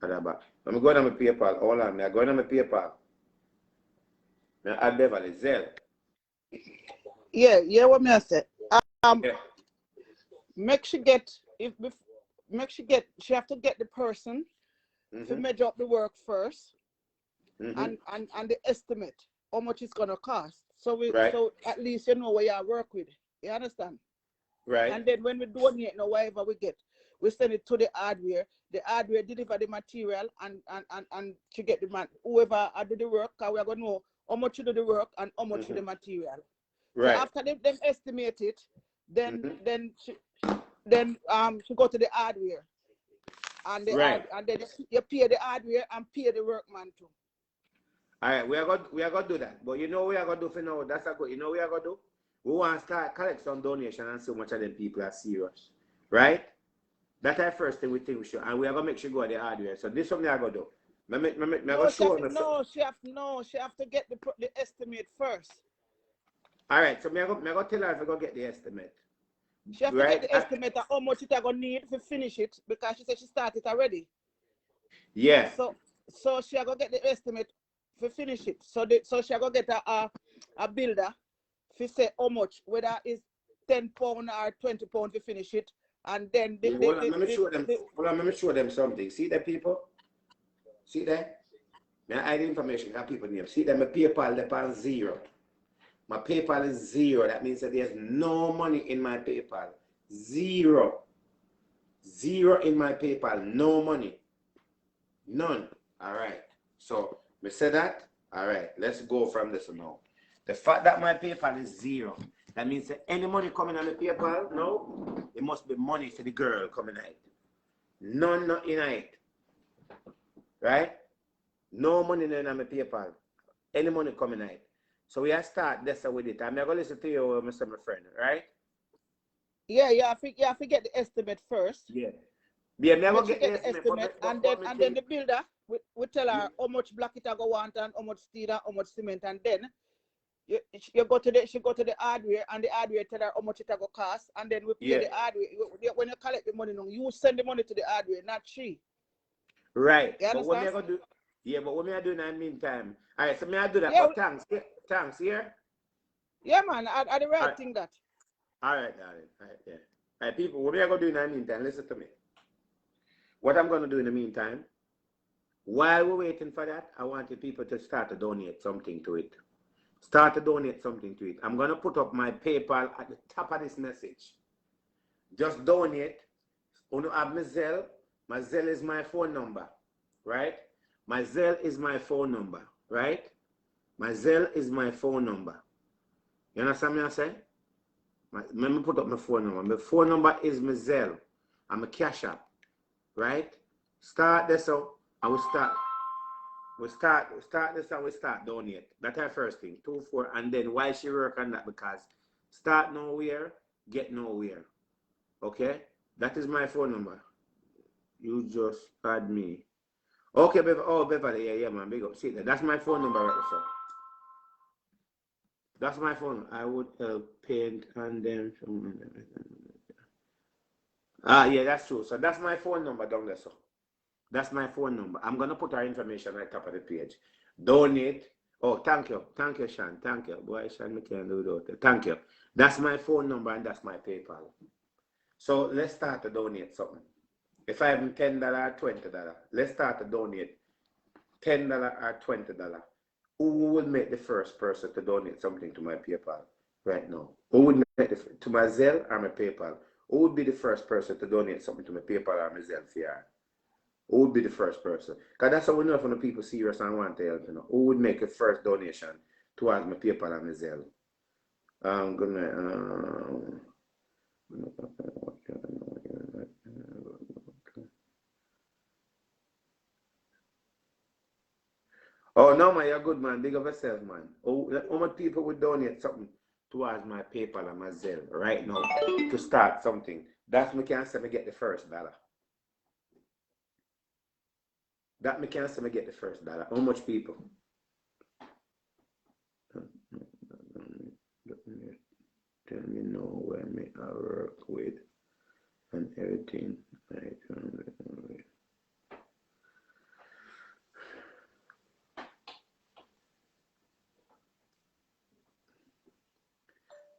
Add her back. Let me go in my PayPal. Hold on. I'm going in my PayPal. Now add Beverly. Zell. Yeah, what me I say? Yeah. Make she have to get the person to measure up the work first and the estimate. how much it's gonna cost. So Right. so at least you know where you work with. You understand? Right. And then when we donate, whatever we get, we send it to the hardware. The hardware deliver the material and she get the man whoever I do the work, because we are gonna know how much you do the work and how much the material. Right. So after them estimate it, then she go to the hardware. And Right. and then you pay the hardware and pay the workman too. All right, we are gonna do that. But you know we are gonna do for now. That's a good. You know we are gonna do. We want to start collect some donation and see how much of them people are serious, right? That's the first thing we think we should, and we are gonna make sure go to the hardware. So this is something I gotta do. She have to get the estimate first. All right, so me I go tell her if I go get the estimate. She have to get the estimate of how much it are gonna need to finish it, because she said she started already. Yeah. So she are gonna get the estimate to finish it. So she are gonna get a builder to say how much, whether it's £10 or £20 to finish it, and then let me show them something. See that people? See that? Now I the information that people name. See that my PayPal depends on 0. My PayPal is 0. That means that there's no money in my PayPal. 0. 0 in my PayPal. No money. None. All right. So we say that. All right. Let's go from this now. The fact that my PayPal is 0. That means that any money coming on the PayPal, no, it must be money for the girl coming out. None not in it. Right? No money in my PayPal. Any money coming out. So we have to start this with it. I'm going to listen to you, Mr. My friend, right? Yeah, I think you have to get the estimate first. Yeah. Yeah, me go get the estimate, and then the builder we tell her how much block it I go want and how much steel and how much cement, and then she go to the hardware, and the hardware tell her how much it go cost, and then we pay the hardware. When you collect the money, you send the money to the hardware, not she. Right. But what me I gonna do? Yeah, but what me I do in the meantime? All right, so me I do that. But thanks, here. Yeah, man, I the right thing that. All right, darling. All right, yeah. All right, people, what me I gonna do in the meantime? Listen to me. What I'm gonna do in the meantime, while we're waiting for that, I want the people to start to donate something to it. Start to donate something to it. I'm gonna put up my PayPal at the top of this message. Just donate. You know, have my zell. My zell is my phone number, right? My zell is my phone number, right? My zell is my phone number. You understand me I say? Let me put up my phone number. My phone number is my zell. I'm a cash app, right? Start this out and we start this and we start donate. That's our first thing. 2, 4, and then why she work on that? Because start nowhere, get nowhere. Okay? That is my phone number. You just add me. Okay, Beverly, yeah, man, big up. See that? That's my phone number right there. That's my phone. I would paint and then. Yeah, that's true. So that's my phone number down there. So that's my phone number. I'm gonna put our information right top of the page. Donate. Oh, thank you, Sean. Thank you, boy. Sean, we can't do without it. Thank you. That's my phone number and that's my PayPal. So let's start to donate something. If I have $10 or $20, let's start to donate $10 or $20. Who would make the first person to donate something to my PayPal right now? Who would make to my Zelle or my PayPal? Who would be the first person to donate something to my PayPal or my Zelle for? Who would be the first person? Because that's how we know from the people serious and want to help. You know, who would make a first donation towards my PayPal and my Zelle? Oh no, man, you're good, man. Big up yourself, man. How many people would donate something towards my PayPal and my Zelle right now to start something? That's me can say me get the first dollar. That me can say me get the first dollar. How much people? Tell me know where me I work with and everything.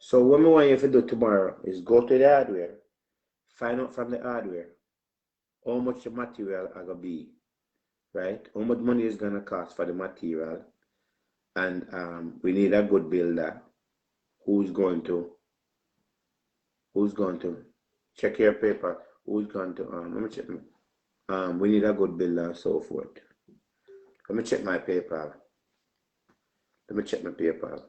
So what I want you to do tomorrow is go to the hardware, find out from the hardware how much the material are gonna be, right? How much money is gonna cost for the material, And we need a good builder who's going to check your paper, who's going to let me check. We need a good builder and so forth. Let me check my PayPal. Let me check my PayPal.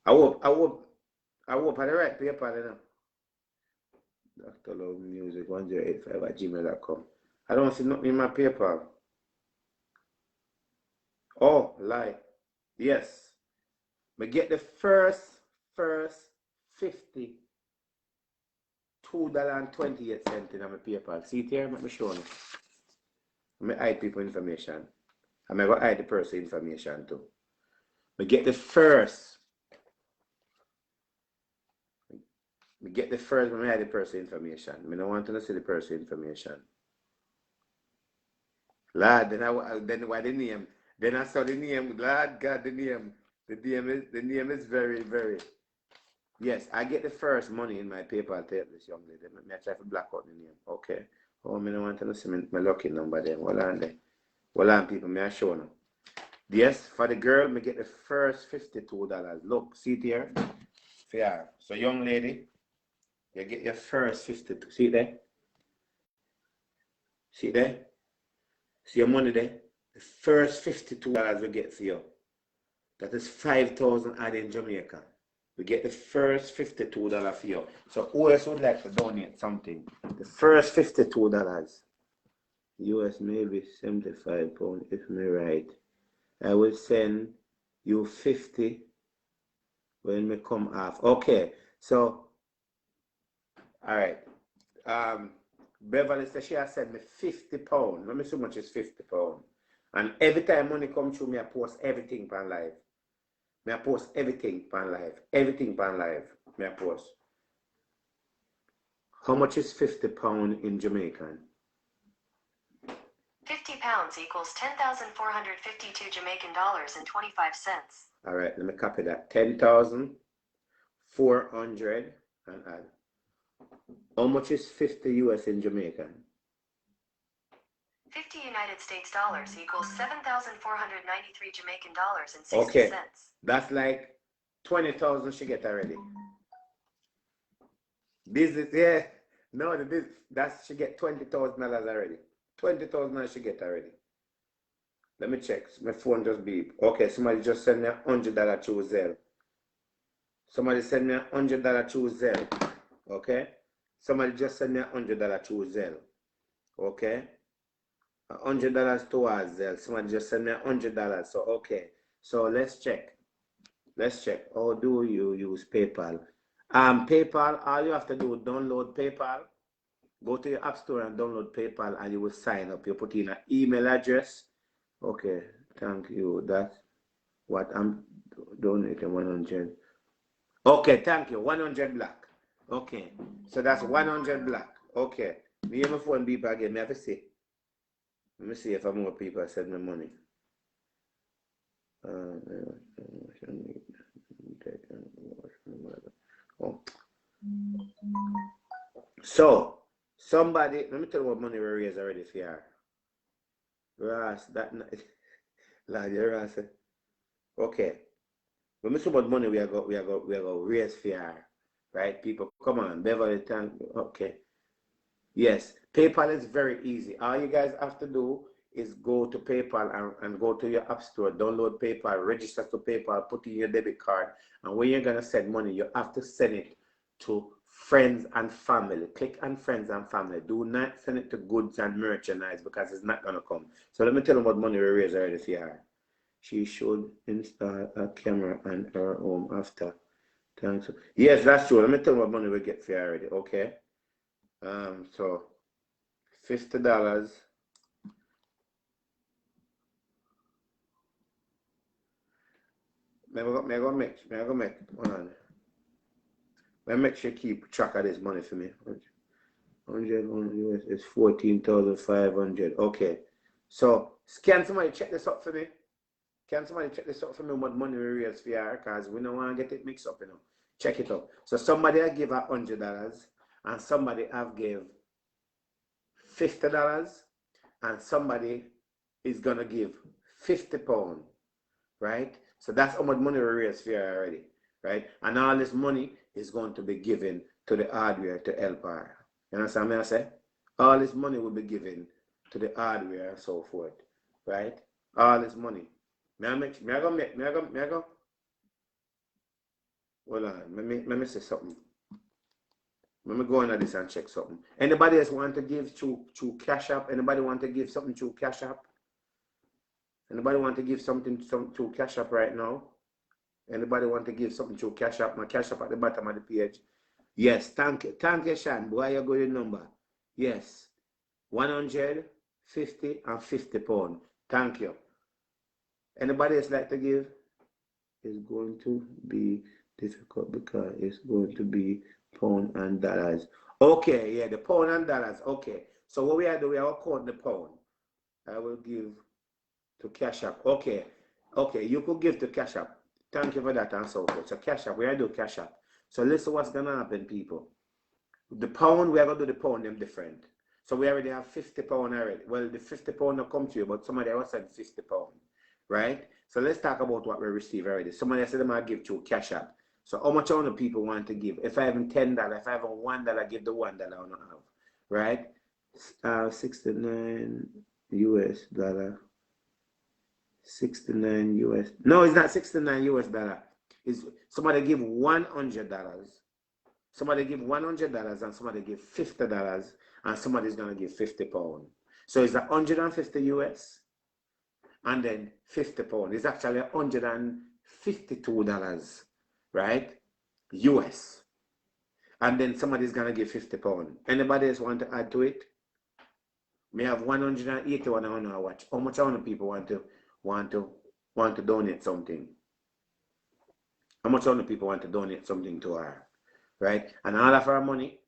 I hope I had the right PayPal, you know. drlovemusic1085@gmail.com. I don't see nothing in my PayPal. Oh, lie. Yes. We get the first $52.28 in my PayPal. See it here? Let me show you. Let me hide people information. I'm going to hide the person information too. We get the first. We get the first when we hide the person information. I don't want to see the person information. Lord, then why the name? Then I saw the name. Lord God, the name. The name is very, very. Yes, I get the first money in my PayPal tape, this young lady. I try to black out the name. Okay. Oh, I don't want to see my lucky number then. Hold on there. Hold on, people. I show them. Yes, for the girl, I get the first $52. Look, see it here? Yeah. So, young lady, you get your first 52. See it there? See it there? See your money there? The first $52 we get for you. That is 5,000 add in Jamaica. We get the first $52 for you. So who else would like to donate something? The first $52. US maybe 75 pounds if me right. I will send you 50 when we come off. Okay, so all right. Beverly says she has sent me 50 pounds. Let me see how much is 50 pounds. And every time money comes through me, I post everything on live. I post everything on live. Everything on live. I post. How much is 50 pounds in Jamaican? 50 pounds equals 10,452 Jamaican dollars and 25 cents. All right, let me copy that. 10,400 and add. How much is 50 US in Jamaican? 50 United States dollars equals 7,493 Jamaican dollars and 60 okay. cents. That's like 20,000 she get already. This is, yeah. No, that's she get $20,000 already. $20,000 she get already. Let me check. My phone just beep. Okay, somebody just send me $100 through Zell. Somebody send me $100 through Zell. Okay? Somebody just send me $100 through Zell. Okay? $100 towards Zell. Somebody just send me $100. So okay. So let's check. Let's check. How do you use PayPal? PayPal, all you have to do is download PayPal. Go to your app store and download PayPal and you will sign up. You put in an email address. Okay, thank you. That's what I'm donating 100. Okay, thank you. 100 black. Okay, so that's 100 black. Okay, me and my phone beep again. Me have to see. Let me see if more people send me money. Oh. So somebody, let me tell you what money we raised already for you. Ross, that night. Lord, you Ross. Okay. Let me see what money we are going to raise for you. Right, people? Come on, Beverly, thank you. Okay. Yes, PayPal is very easy. All you guys have to do is go to PayPal and go to your app store, download PayPal, register to PayPal, put in your debit card, and when you're gonna send money, you have to send it to friends and family. Click on friends and family. Do not send it to goods and merchandise because it's not gonna come. So let me tell you what money we raised already for her. She should install a camera on her home after. Thanks. Yes, that's true. Let me tell you what money we get for her already. Okay. So $50. May I go make, hold on. May I make sure keep track of this money for me. 100 is 14,500. Okay. So can somebody check this up for me? Can somebody check this out for me what money we raise for you? Because we don't want to get it mixed up, you know. Check it out. So somebody have give $100 and somebody have give $50. and somebody is gonna give £50, right? So that's how much money we raised for her already, right? And all this money is going to be given to the hardware to help her. You understand what I say? All this money will be given to the hardware and so forth, right? All this money. May I go? Hold on, let me say something. Let me go into this and check something. Anybody else want to give through Cash App? Anybody want to give something through Cash App? Anybody want to give something through Cash App right now? Anybody want to give something through Cash App? My Cash App at the bottom of the page. Yes, thank you, Shan. Boy, you got your number. Yes, 150 and £50. Thank you. Anybody else like to give? It's going to be difficult because it's going to be pound and dollars. Okay, yeah, the pound and dollars. Okay, so what we are doing, we are count the pound. I will give to Cash App. Okay, you could give to Cash App. Thank you for that and so forth. So Cash App, we are doing Cash App. So listen what's gonna happen, people. The pound, we are gonna do the pound them different. So we already have £50 already. Well, the £50 not come to you, but somebody else said £50, right? So let's talk about what we receive already. Somebody said they might give to Cash App. So how much other people want to give? If I have $10, if I have $1, give the $1 I don't have, right? 69 US dollar. 69 US. No, it's not 69 US dollar. It's somebody give $100. Somebody give $100 and somebody give $50 and somebody's gonna give £50. So it's 150 US and then £50. It's actually $152, right? US. And then somebody's gonna give £50. Anybody else want to add to it? We have 181 on our watch. How much other people want to donate something? How much other people want to donate something to her? Right? And all of our money,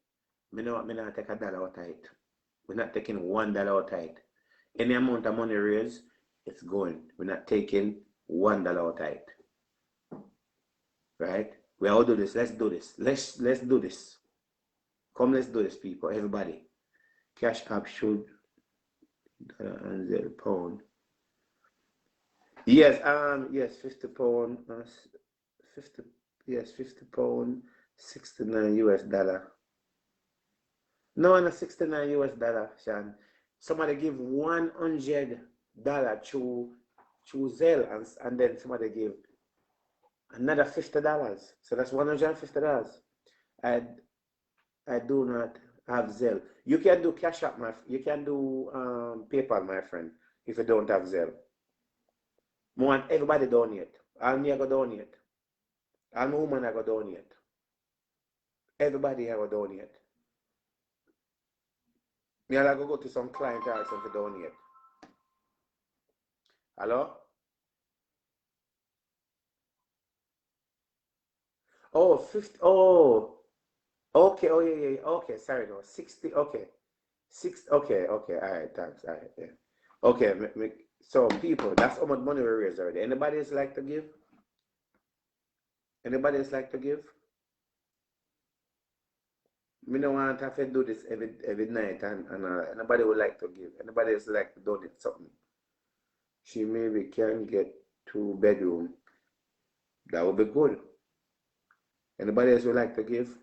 me not take $1 out of it. We're not taking $1 out of it. Any amount of money raised, it's going. We're not taking $1 out of it. Right? We all do this. Let's do this. Let's do this. Come, let's do this, people. Everybody. Cash App should and £0. Yes, yes, £50. 50, yes, £50. 69 US dollar. No, not 69 US dollar, Sean. Somebody give $100 through Zell and then somebody give another $50. So that's $150. I do not have Zell. You can do Cash App, you can do PayPal, my friend, if you don't have Zell. I want everybody donate. All me I go donate. All my woman I go donate. Everybody I go donate. Me I go to some client or something to donate. Hello? Oh, 50. Oh, okay. Oh, yeah. Okay, sorry, no. 60. Okay. 60. Okay. All right, thanks. All right, yeah. Okay, so people, that's how much money we raised already. Anybody else like to give? Anybody else like to give? Me don't want to have to do this every night and nobody would like to give. Anybody else like to donate something? She maybe can get 2-bedroom. That would be good. Anybody else would like to give?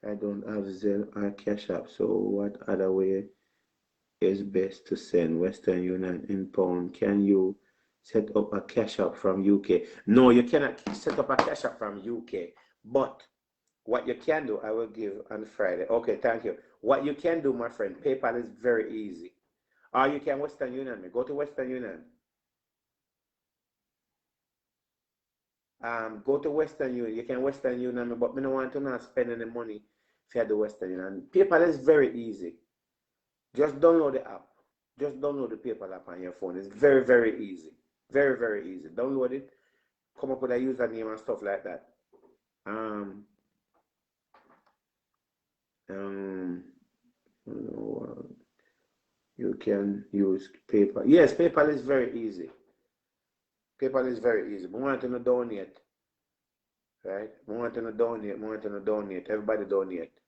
I don't have Zelle or Cash App, so what other way is best to send Western Union in pound? Can you set up a Cash App from UK? No, you cannot set up a Cash App from UK, but what you can do, I will give on Friday. Okay, thank you. What you can do, my friend, PayPal is very easy. Or you can Western Union me. Go to Western Union. Go to Western Union. You can Western Union me, but me don't want to not spend any money if you do Western Union. PayPal is very easy. Just download the app. Just download the PayPal app on your phone. It's very, very easy. Very, very easy. Download it. Come up with a username and stuff like that. You can use PayPal. Yes, PayPal is very easy. PayPal is very easy. We want to donate. Right? We want to donate. Everybody donate.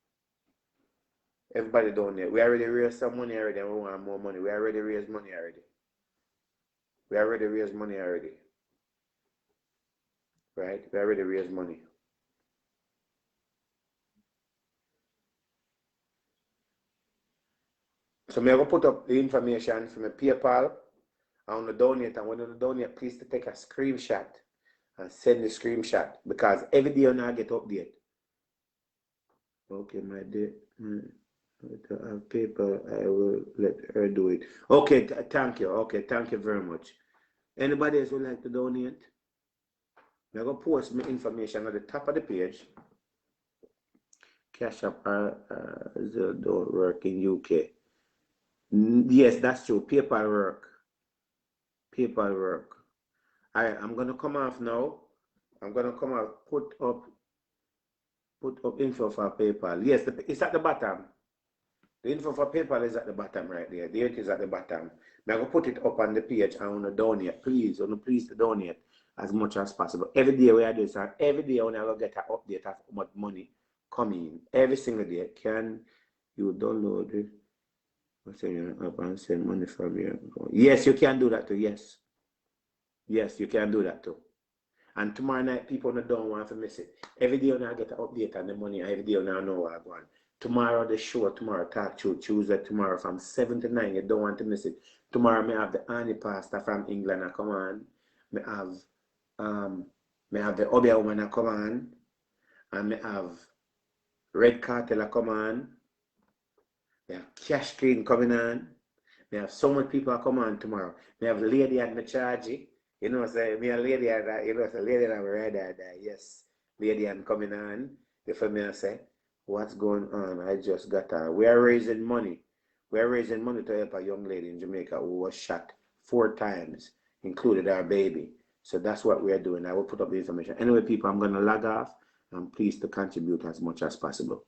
Everybody down there. We already raised some money already and we want more money. We already raised money already. We already raised money already. Right? We already raised money. So I'm going to put up the information for my PayPal. I want to donate. I want to donate, please to take a screenshot and send the screenshot because every day I get update. Okay, my day. To have paper, I will let her do it. Okay, thank you. Okay, thank you very much. Anybody else would like to donate? I'm going to post my information at the top of the page. Cash App don't work in UK. Yes, that's true. PayPal work. PayPal work. I'm going to come off now. I'm going to come off, put up info for PayPal. Yes, it's at the bottom. The info for PayPal is at the bottom right there. The link is at the bottom. I'm going to put it up on the page. I want to donate. Please, please to donate as much as possible. Every day we are doing this. Every day when I will get an update of how much money coming in. Every single day. Can you download it? Up and send money from here. Yes, you can do that too. Yes. Yes, you can do that too. And tomorrow night, people don't want to miss it. Every day when I get an update on the money, every day when I know what I'm going. Tomorrow, the show, tomorrow, Talk Show, Tuesday, tomorrow from 7 to 9. You don't want to miss it. Tomorrow, I have the Annie Pastor from England I come on. I have the other woman I come on. And I have Red Cartel I come on. We have Cash Clean coming on. We have so many people I come on tomorrow. We have Lady at my charge. You know, say me a lady at that, you know, say lady I'm right at that. Yes, lady I'm coming on. If I may say, what's going on? I just got we are raising money. We are raising money to help a young lady in Jamaica who was shot 4 times, included our baby. So that's what we are doing. I will put up the information. Anyway, people, I'm gonna log off. I'm pleased to contribute as much as possible.